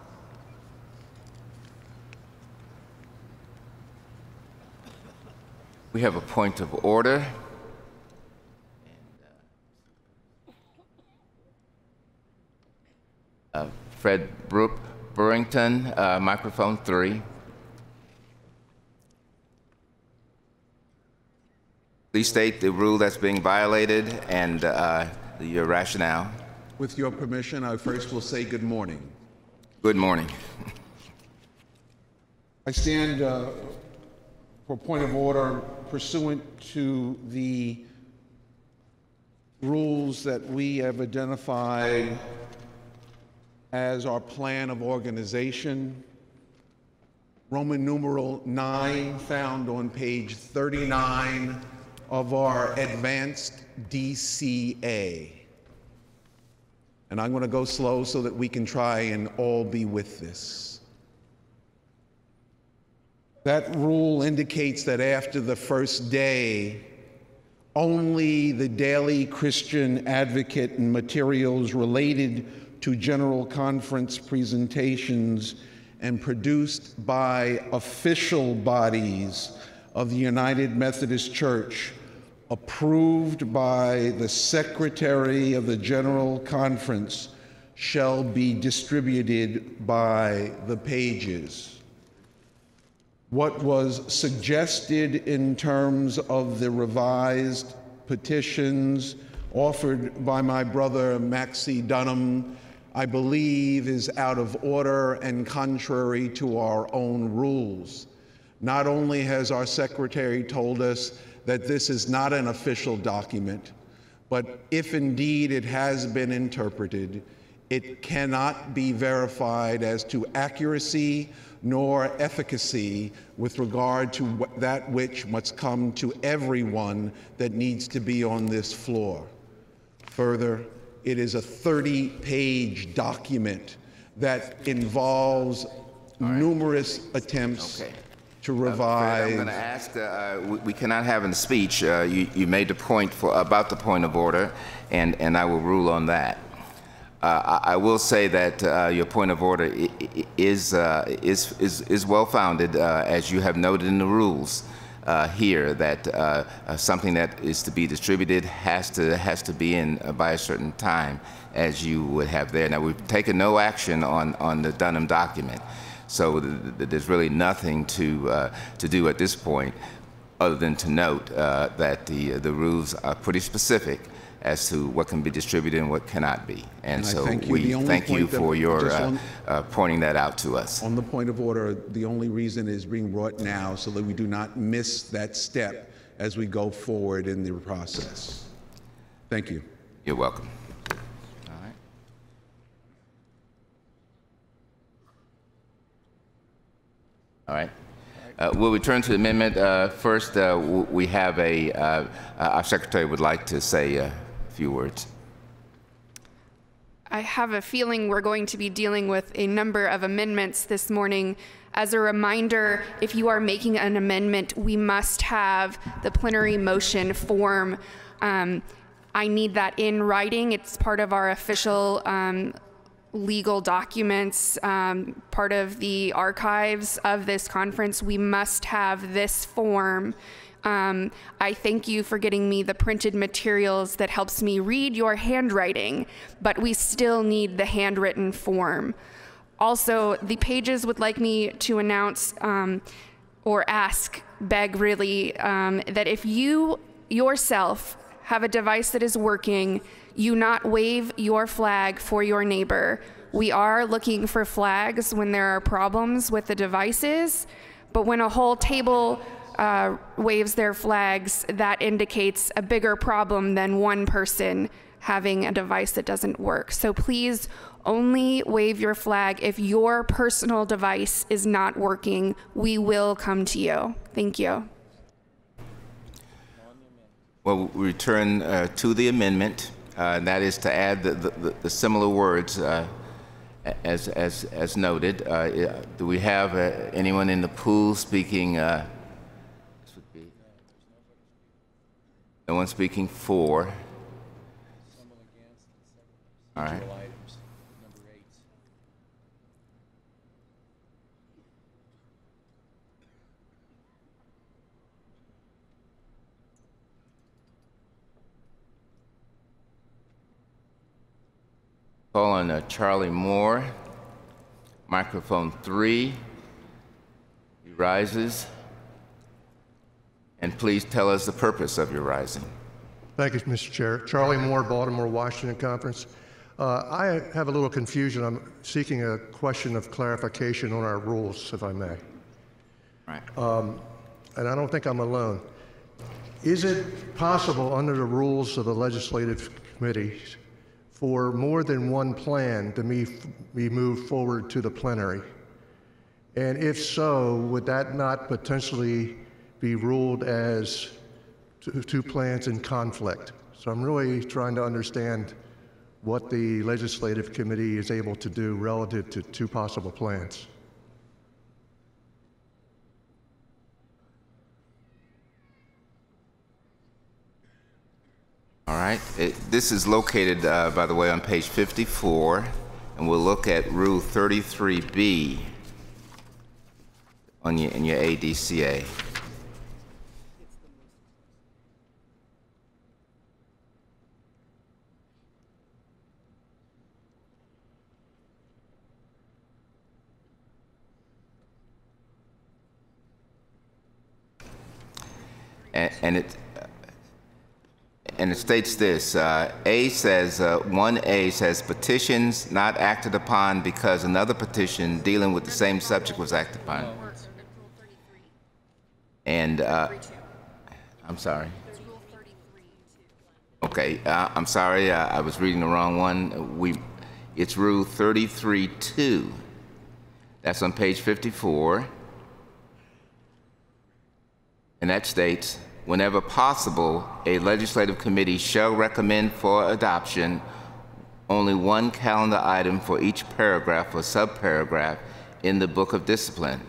We have a point of order. Fred Burrington, microphone 3. Please state the rule that's being violated and your rationale. With your permission, I first will say good morning. Good morning. I stand for point of order pursuant to the rules that we have identified as our plan of organization. Roman numeral 9, found on page 39 of our advanced DCA. And I'm going to go slow so that we can try and all be with this. That rule indicates that after the first day, only the daily Christian Advocate and materials related to General Conference presentations and produced by official bodies of the United Methodist Church, approved by the Secretary of the General Conference, shall be distributed by the pages. What was suggested in terms of the revised petitions offered by my brother Maxie Dunham, I believe is out of order and contrary to our own rules. Not only has our secretary told us that this is not an official document, but if indeed it has been interpreted, it cannot be verified as to accuracy nor efficacy with regard to that which must come to everyone that needs to be on this floor. Further, it is a 30-page document that involves numerous attempts to revise. Fred, I'm going to ask, we cannot have a speech. You made the point about the point of order, and I will rule on that. I will say that your point of order is well-founded, as you have noted in the rules here, that something that is to be distributed has to be in by a certain time, as you would have there. Now, we've taken no action on the Dunham document, so there's really nothing to do at this point, other than to note that the rules are pretty specific as to what can be distributed and what cannot be. And so we thank you for your pointing that out to us. On the point of order, the only reason is being brought now so that we do not miss that step as we go forward in the process. Thank you. You're welcome. All right. We'll return to the amendment. First, we have our secretary would like to say a few words. I have a feeling we're going to be dealing with a number of amendments this morning. As a reminder, if you are making an amendment, we must have the plenary motion form. I need that in writing. It's part of our official legal documents, part of the archives of this conference. We must have this form. I thank you for getting me the printed materials that helps me read your handwriting, but we still need the handwritten form. Also, the pages would like me to announce or beg really, that if you yourself have a device that is working, you not wave your flag for your neighbor. We are looking for flags when there are problems with the devices, but when a whole table waves their flags, that indicates a bigger problem than one person having a device that doesn't work. So please only wave your flag if your personal device is not working. We will come to you. Thank you. Well, we return to the amendment, and that is to add the similar words as noted. Do we have anyone in the pool speaking? No one speaking for. All right. Call on Charlie Moore, microphone 3. He rises. And please tell us the purpose of your rising. Thank you, Mr. Chair. Charlie Moore, Baltimore, Washington Conference. I have a little confusion. I'm seeking a question of clarification on our rules, if I may. Right. And I don't think I'm alone. Is it possible under the rules of the legislative committee for more than one plan to be moved forward to the plenary? And if so, would that not potentially be ruled as two plans in conflict? So I'm really trying to understand what the legislative committee is able to do relative to two possible plans. All right. This is located, by the way, on page 54 and we'll look at Rule 33B in your ADCA. And it states this, A says, 1A says, petitions not acted upon because another petition dealing with the same subject was acted upon. And, I'm sorry. Okay, I'm sorry, I was reading the wrong one. It's Rule 33.2. That's on page 54. And that states, whenever possible, a legislative committee shall recommend for adoption only one calendar item for each paragraph or subparagraph in the Book of Discipline.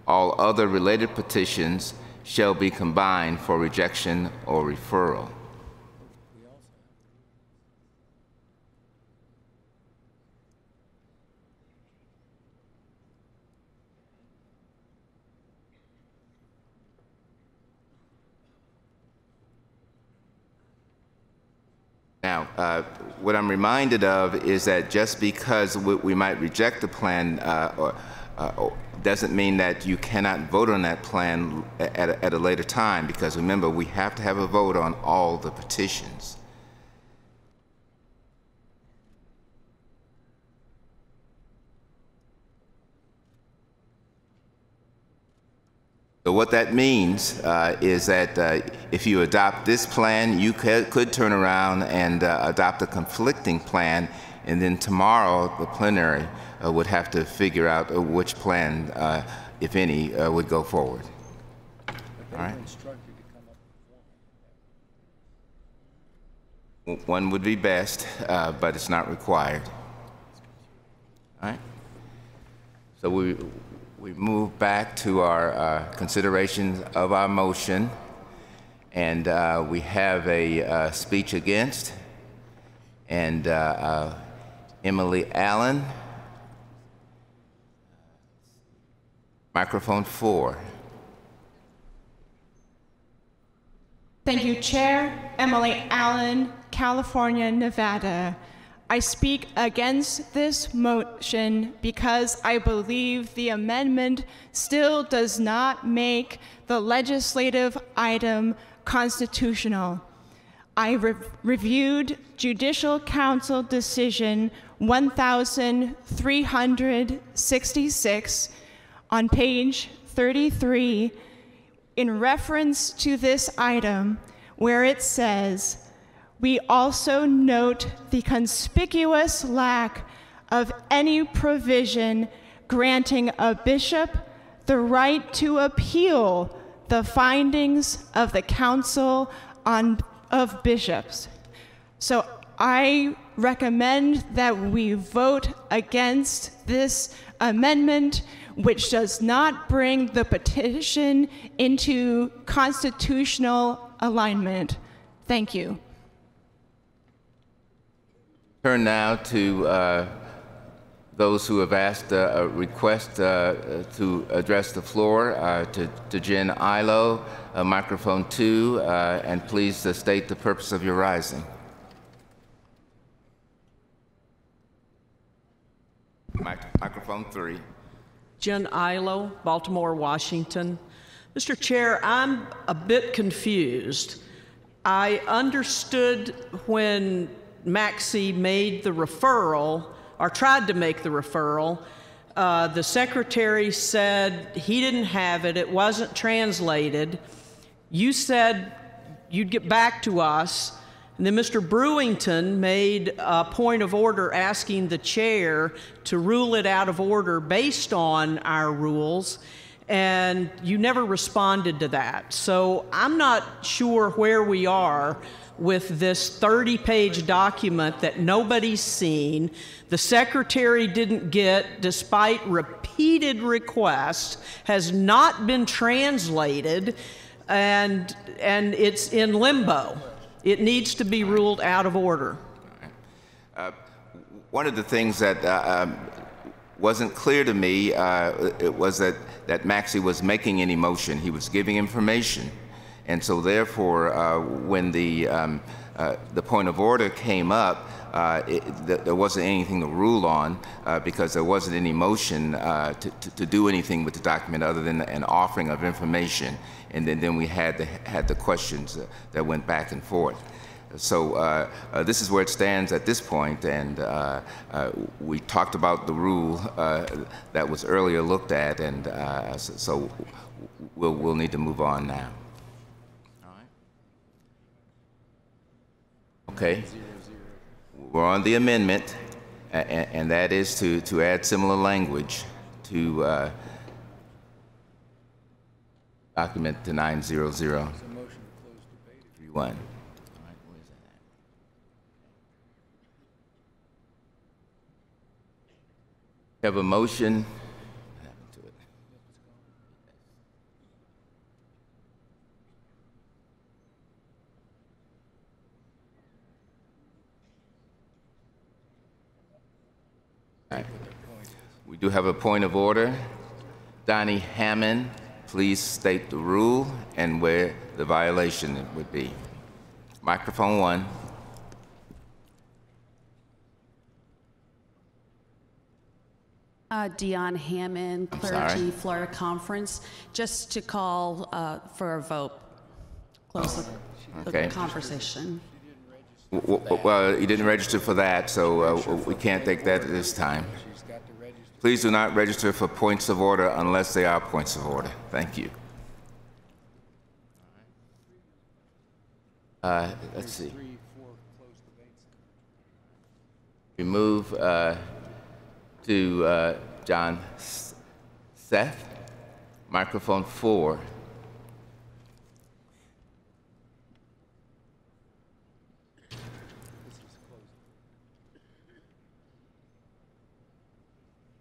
All other related petitions shall be combined for rejection or referral. Now, what I'm reminded of is that just because we might reject the plan doesn't mean that you cannot vote on that plan at a later time, because remember, we have to have a vote on all the petitions. So what that means is that if you adopt this plan, you could turn around and adopt a conflicting plan, and then tomorrow the plenary would have to figure out which plan, if any, would go forward. All right. One would be best, but it's not required. All right. So we move back to our consideration of our motion, and we have a speech against, and Emily Allen, microphone 4. Thank you, Chair. Emily Allen, California, Nevada. I speak against this motion because I believe the amendment still does not make the legislative item constitutional. I reviewed Judicial Council Decision 1366 on page 33 in reference to this item, where it says, "We also note the conspicuous lack of any provision granting a bishop the right to appeal the findings of the Council of Bishops." So I recommend that we vote against this amendment, which does not bring the petition into constitutional alignment. Thank you. Turn now to those who have asked a request to address the floor, to Jen Ilo, microphone 2, and please state the purpose of your rising. Microphone 3. Jen Ilo, Baltimore, Washington. Mr. Chair, I'm a bit confused. I understood when Maxey made the referral, or tried to make the referral, the secretary said he didn't have it, it wasn't translated. You said you'd get back to us, and then Mr. Brewington made a point of order asking the chair to rule it out of order based on our rules, and you never responded to that. So I'm not sure where we are with this 30-page document that nobody's seen, the secretary didn't get, despite repeated requests, has not been translated, and it's in limbo. It needs to be ruled out of order. One of the things that wasn't clear to me it was that Maxey was making any motion. He was giving information. And so therefore, when the point of order came up, there wasn't anything to rule on because there wasn't any motion to do anything with the document other than an offering of information. And then we had the questions that went back and forth. So this is where it stands at this point, and we talked about the rule that was earlier looked at, and so we'll need to move on now. All right. Okay. We're on the amendment, and that is to add similar language to document to 90031. We have a motion. Right. We do have a point of order. Donnie Hammond, please state the rule and where the violation would be. Microphone 1. Dion Hammond, Clergy, Florida Conference, just to call for a vote. Close the conversation. Well, you didn't register for that, so we can't take that at this time. Please do not register for points of order unless they are points of order. Thank you. Let's see. We move to John Seth, microphone 4.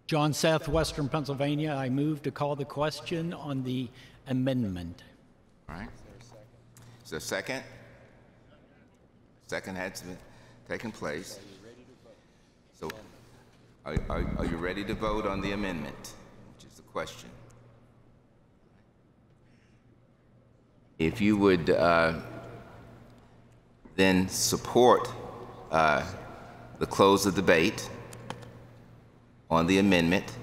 John Seth, Western Pennsylvania. I move to call the question on the amendment. All right. Is there a second? Second has taken place. So are you ready to vote on the amendment, which is the question? If you would then support the close of debate on the amendment,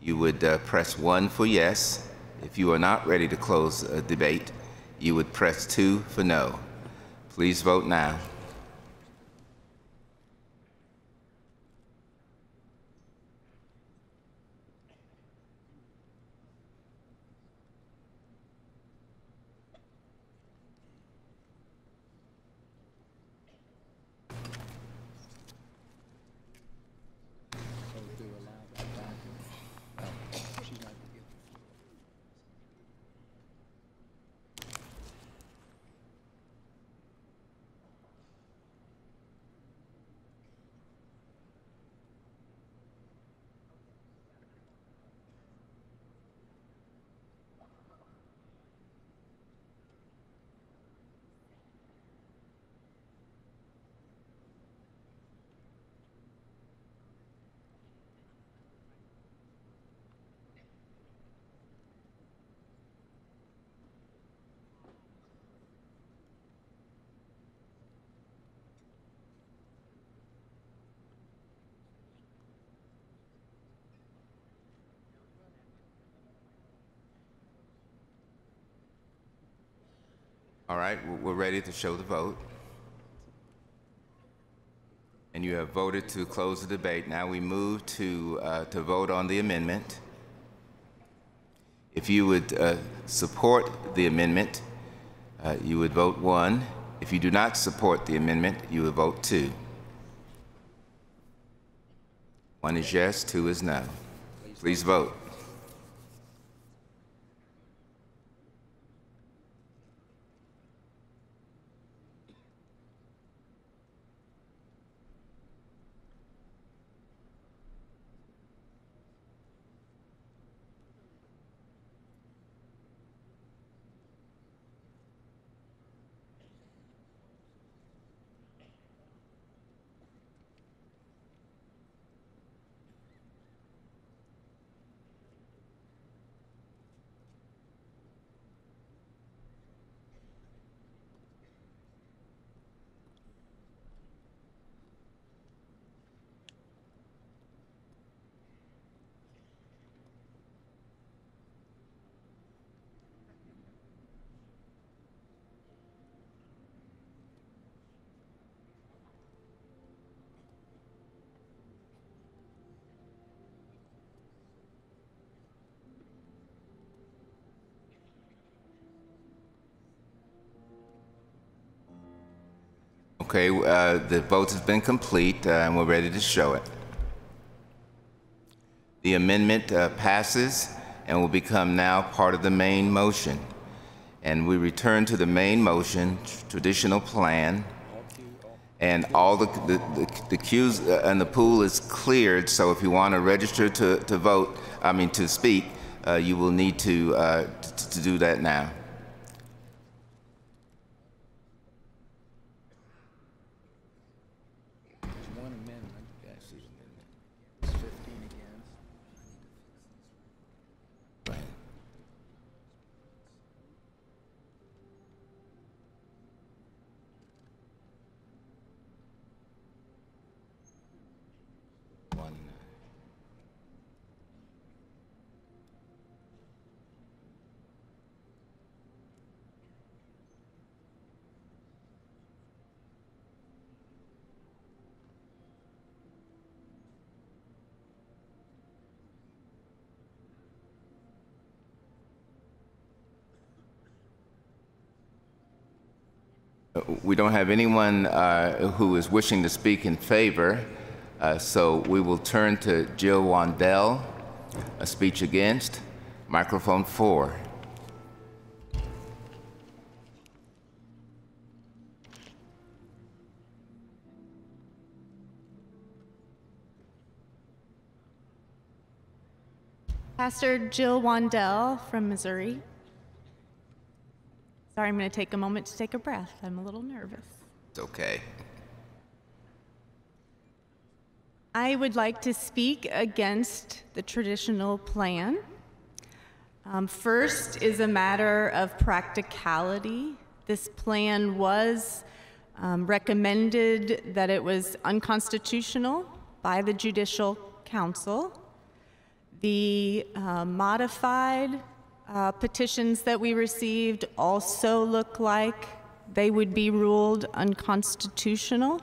you would press 1 for yes. If you are not ready to close a debate, you would press 2 for no. Please vote now. All right, we're ready to show the vote. And you have voted to close the debate. Now we move to vote on the amendment. If you would support the amendment, you would vote 1. If you do not support the amendment, you would vote 2. 1 is yes, 2 is no. Please vote. Okay, the vote has been complete, and we're ready to show it. The amendment passes and will become now part of the main motion. And we return to the main motion, traditional plan, and all the queues and the pool is cleared. So if you want to register to vote, to speak, you will need to do that now. We don't have anyone who is wishing to speak in favor, so we will turn to Jill Wandell, a speech against. Microphone 4. Pastor Jill Wandell from Missouri. Sorry, I'm going to take a moment to take a breath. I'm a little nervous. It's okay. I would like to speak against the traditional plan. First is a matter of practicality. This plan was recommended that it was unconstitutional by the Judicial Council. The modified petitions that we received also look like they would be ruled unconstitutional.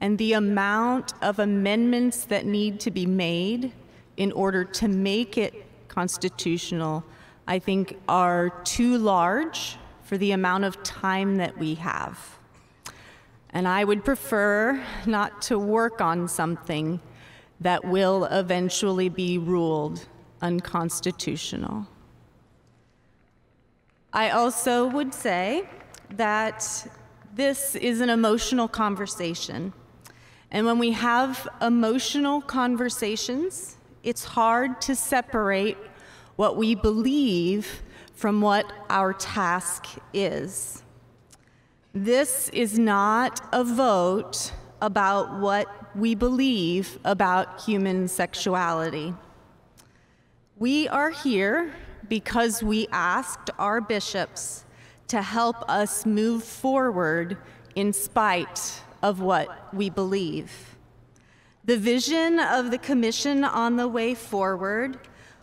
And the amount of amendments that need to be made in order to make it constitutional, I think, are too large for the amount of time that we have. And I would prefer not to work on something that will eventually be ruled unconstitutional. I also would say that this is an emotional conversation. And when we have emotional conversations, it's hard to separate what we believe from what our task is. This is not a vote about what we believe about human sexuality. We are here because we asked our bishops to help us move forward in spite of what we believe. The vision of the Commission on the Way Forward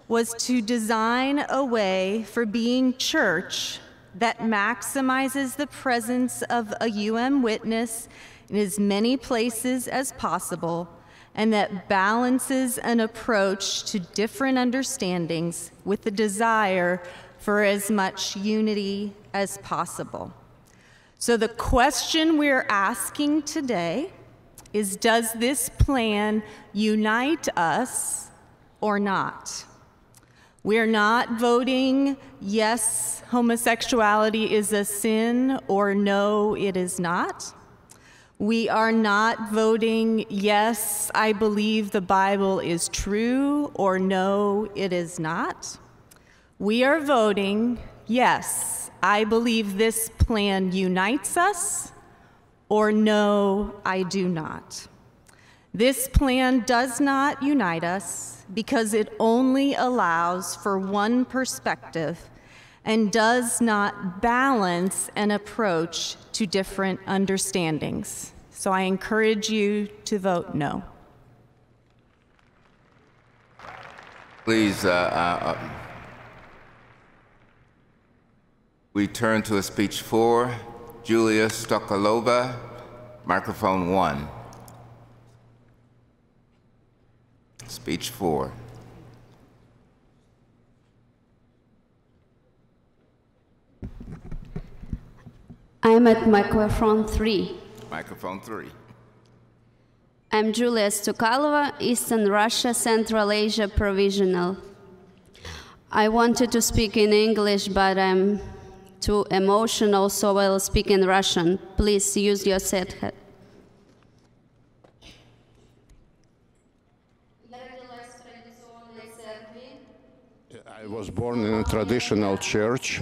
was to design a way for being church that maximizes the presence of a witness in as many places as possible, and that balances an approach to different understandings with the desire for as much unity as possible. So the question we're asking today is, does this plan unite us or not? We're not voting yes, homosexuality is a sin, or no, it is not. We are not voting yes, I believe the Bible is true, or no, it is not. We are voting yes, I believe this plan unites us, or no, I do not. This plan does not unite us because it only allows for one perspective and does not balance an approach to different understandings. So I encourage you to vote no. Please, we turn to a speech 4, Julius Sokolova, microphone 1. Speech 4. I'm at microphone 3. Microphone 3. I'm Julius Sokolova, Eastern Russia, Central Asia Provisional. I wanted to speak in English, but I'm too emotional, so I'll speak in Russian. Please use your headset. I was born in a traditional church,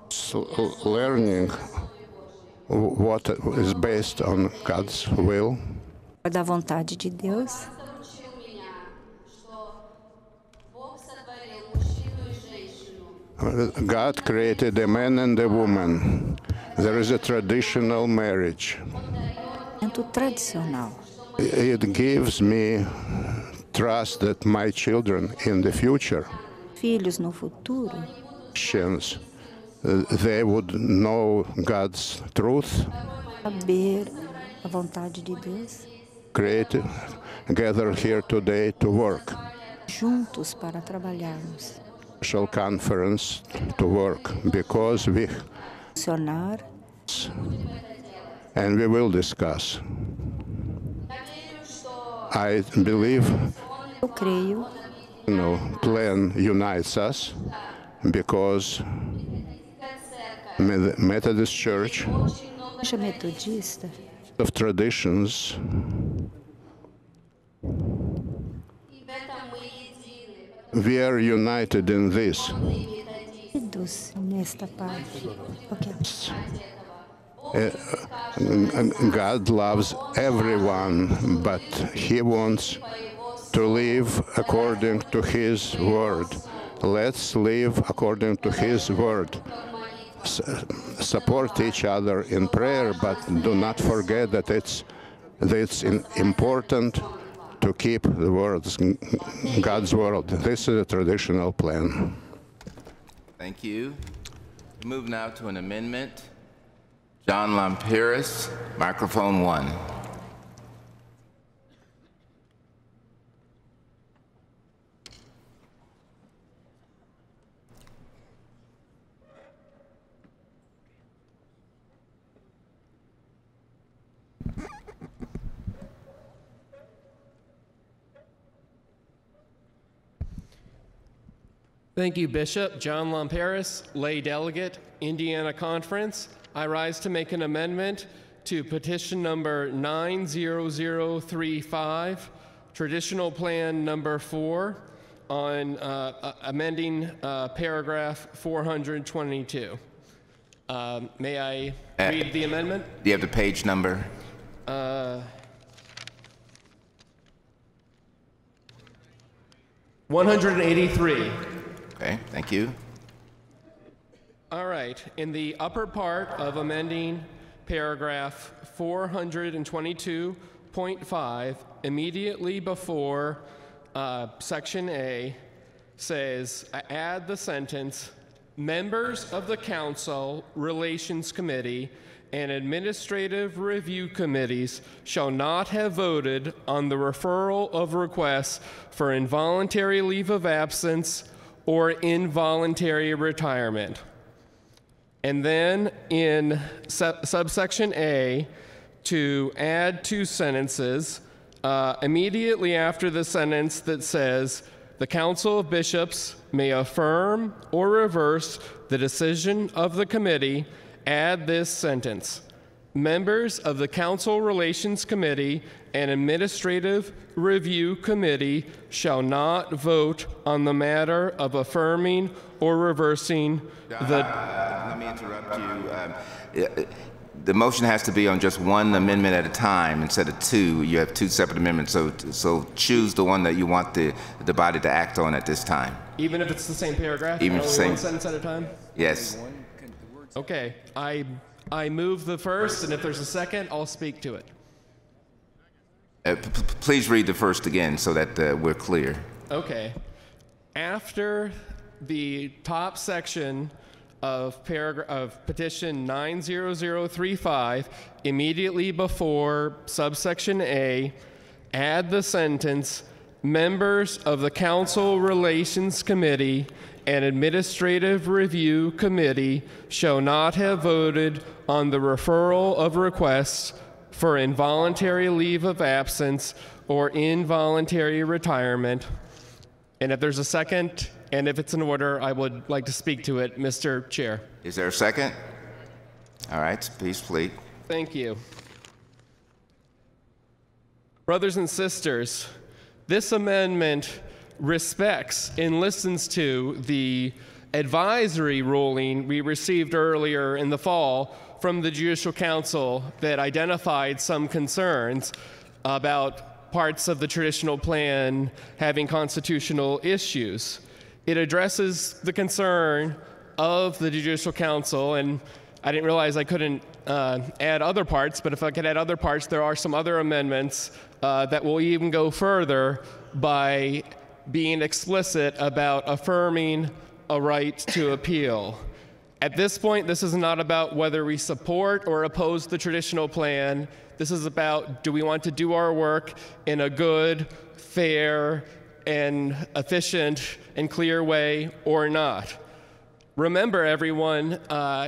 so learning what is based on God's will. Da vontade de Deus. God created a man and a woman. There is a traditional marriage. Tradicional. It gives me trust that my children in the future, Filhos no futuro, they would know God's truth, saber a vontade de Deus, created, gathered here today to work. Juntos para trabalharmos. Special conference to work because we funcionar and we will discuss. I believe Eu creio. Plan unites us because the Methodist Church Metodista of traditions we are united in this. Nesta parte. God loves everyone, but He wants to live according to His word. Let's live according to His word. Support each other in prayer, but do not forget that it's important to keep the words, God's word. This is a traditional plan. Thank you. We move now to an amendment. John Lampiris, microphone 1. Thank you, Bishop. John Lampiris, lay delegate, Indiana Conference. I rise to make an amendment to petition number 90035, traditional plan number 4, on amending paragraph 422. May I read the amendment? Do you have the page number? 183. Okay, thank you. All right. In the upper part of amending paragraph 422.5, immediately before section A, says, add the sentence, members of the Council Relations Committee and Administrative Review Committees shall not have voted on the referral of requests for involuntary leave of absence or involuntary retirement. And then in subsection A, to add 2 sentences, immediately after the sentence that says, the Council of Bishops may affirm or reverse the decision of the committee, add this sentence. Members of the Council Relations Committee and Administrative Review Committee shall not vote on the matter of affirming or reversing the... Let me interrupt you. The motion has to be on just one amendment at a time instead of 2. You have 2 separate amendments, so choose the one that you want the body to act on at this time. Even if it's the same paragraph? Even if it's the same. One sentence at a time? Yes. Okay. I move the first, and if there's a second, I'll speak to it. Please read the first again so that we're clear. Okay. After the top section of petition 90035, immediately before subsection A, add the sentence, members of the Council Relations Committee an administrative review committee shall not have voted on the referral of requests for involuntary leave of absence or involuntary retirement. And if there's a second, and if it's in order, I would like to speak to it, Mr. Chair. Is there a second? All right, please plead. Thank you. Brothers and sisters, this amendment respects and listens to the advisory ruling we received earlier in the fall from the Judicial Council that identified some concerns about parts of the traditional plan having constitutional issues. It addresses the concern of the Judicial Council, and I didn't realize I couldn't add other parts, but if I could add other parts, there are some other amendments that will even go further by being explicit about affirming a right to appeal. At this point, this is not about whether we support or oppose the traditional plan. This is about, do we want to do our work in a good, fair, and efficient and clear way or not? Remember, everyone,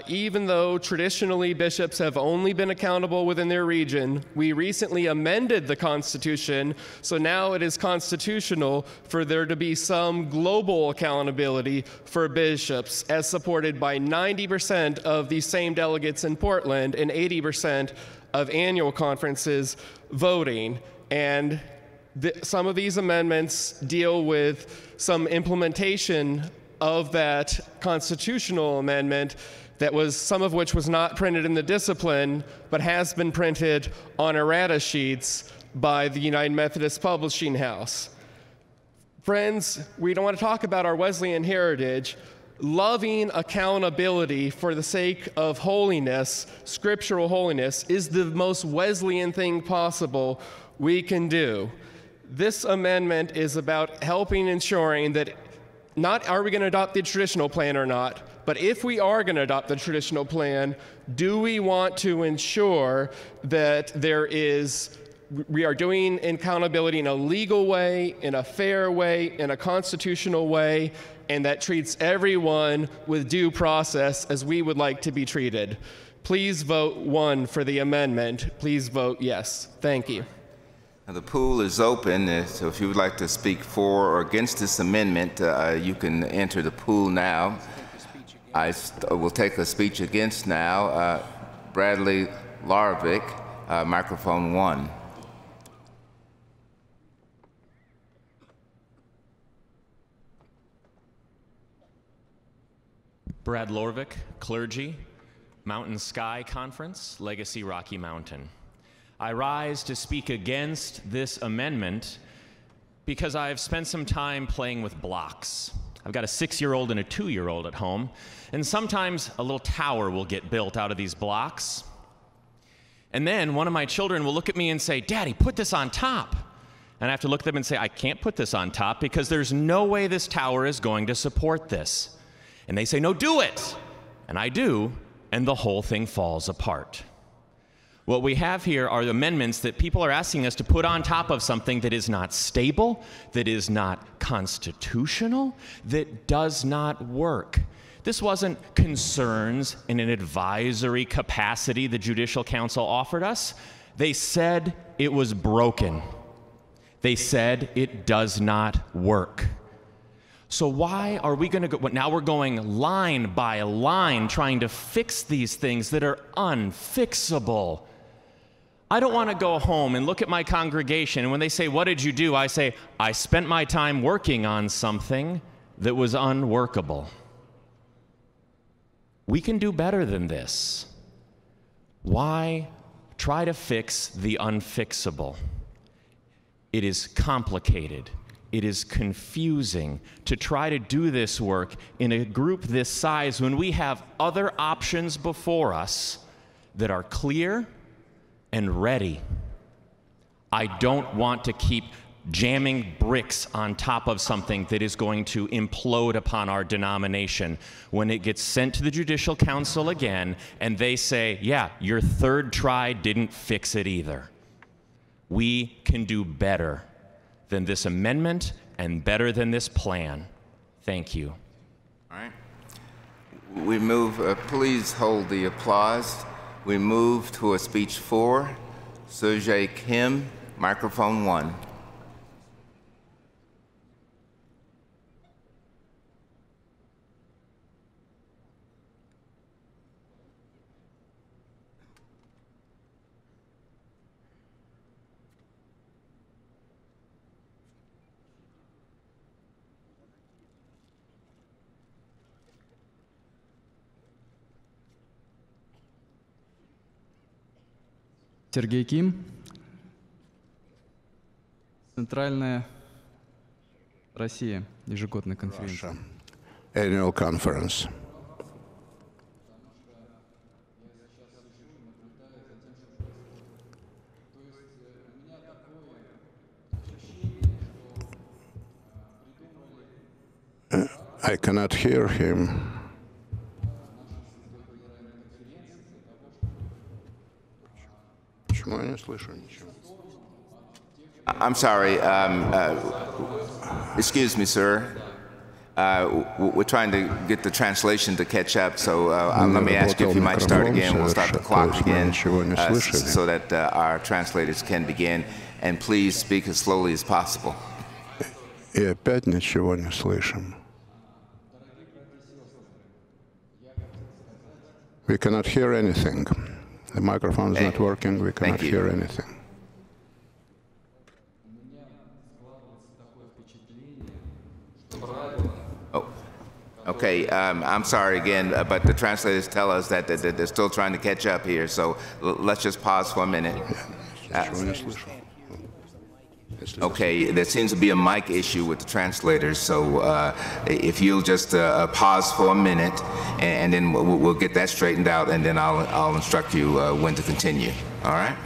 even though traditionally bishops have only been accountable within their region, we recently amended the Constitution, so now it is constitutional for there to be some global accountability for bishops, as supported by 90% of these same delegates in Portland and 80% of annual conferences voting. And some of these amendments deal with some implementation of that constitutional amendment that was, some of which was not printed in the discipline, but has been printed on errata sheets by the United Methodist Publishing House. Friends, we don't want to talk about our Wesleyan heritage. Loving accountability for the sake of holiness, scriptural holiness, is the most Wesleyan thing possible we can do. This amendment is about helping ensuring that not are we going to adopt the traditional plan or not, but if we are going to adopt the traditional plan, do we want to ensure that we are doing accountability in a legal way, in a fair way, in a constitutional way, and that treats everyone with due process as we would like to be treated? Please vote 1 for the amendment. Please vote yes. Thank you. Now, the pool is open, so if you would like to speak for or against this amendment, you can enter the pool now. I will take a speech against now. Bradley Larvick, microphone 1. Brad Lorvick, clergy, Mountain Sky Conference, Legacy Rocky Mountain. I rise to speak against this amendment because I've spent some time playing with blocks. I've got a 6-year-old and a 2-year-old at home, and sometimes a little tower will get built out of these blocks. And then one of my children will look at me and say, "Daddy, put this on top." And I have to look at them and say, "I can't put this on top because there's no way this tower is going to support this." And they say, "No, do it." And I do, and the whole thing falls apart. What we have here are amendments that people are asking us to put on top of something that is not stable, that is not constitutional, that does not work. This wasn't concerns in an advisory capacity the Judicial Council offered us. They said it was broken. They said it does not work. So why are we going to go, now we're going line by line trying to fix these things that are unfixable? I don't want to go home and look at my congregation, and when they say, "What did you do?" I say, "I spent my time working on something that was unworkable." We can do better than this. Why try to fix the unfixable? It is complicated. It is confusing to try to do this work in a group this size when we have other options before us that are clear and ready. I don't want to keep jamming bricks on top of something that is going to implode upon our denomination when it gets sent to the Judicial Council again and they say, "Yeah, your third try didn't fix it either." We can do better than this amendment and better than this plan. Thank you. All right. We move, please hold the applause. We move to a speech 4, Sujay Kim, microphone 1. Сергей Ким, Центральная Россия, ежегодная конференция. Annual conference. I cannot hear him. I'm sorry. Excuse me, sir. We're trying to get the translation to catch up, so let me ask you if you might start again. We'll start the clock again so that our translators can begin. And please speak as slowly as possible. И опять ничего не слышим. We cannot hear anything. The microphone is not working. We cannot hear anything. Oh, okay. I'm sorry again, but the translators tell us that they're still trying to catch up here. So let's just pause for a minute. Okay, there seems to be a mic issue with the translators, so if you'll just pause for a minute, and then we'll get that straightened out, and then I'll instruct you when to continue. All right?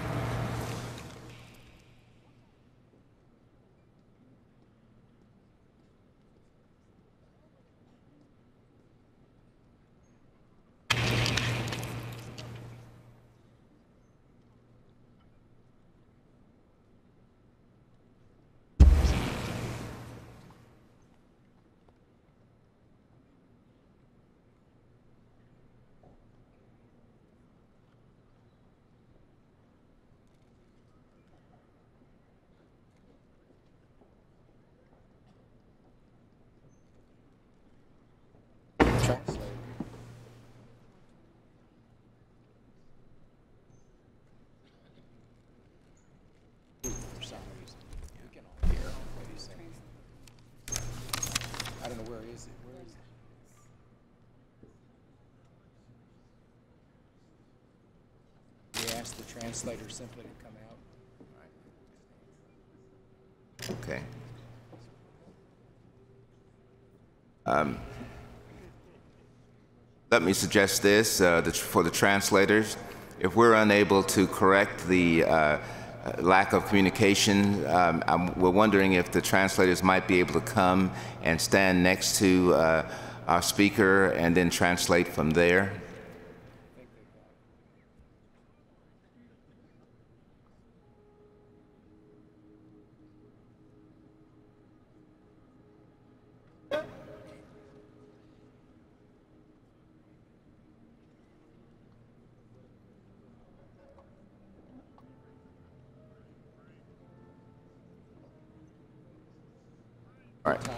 The translator simply to come out. Okay. Let me suggest this for the translators. If we're unable to correct the lack of communication, we're wondering if the translators might be able to come and stand next to our speaker and then translate from there. All right.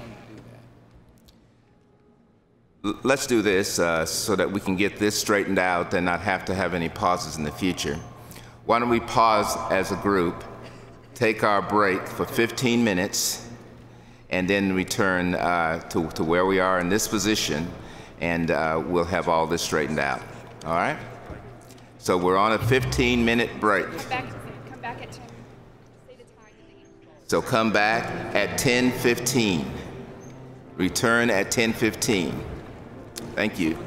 Let's do this so that we can get this straightened out and not have to have any pauses in the future. Why don't we pause as a group, take our break for 15 minutes, and then return to where we are in this position, and we'll have all this straightened out. All right? So we're on a 15-minute break. Come back at 10. So come back at 10:15. Return at 10:15. Thank you.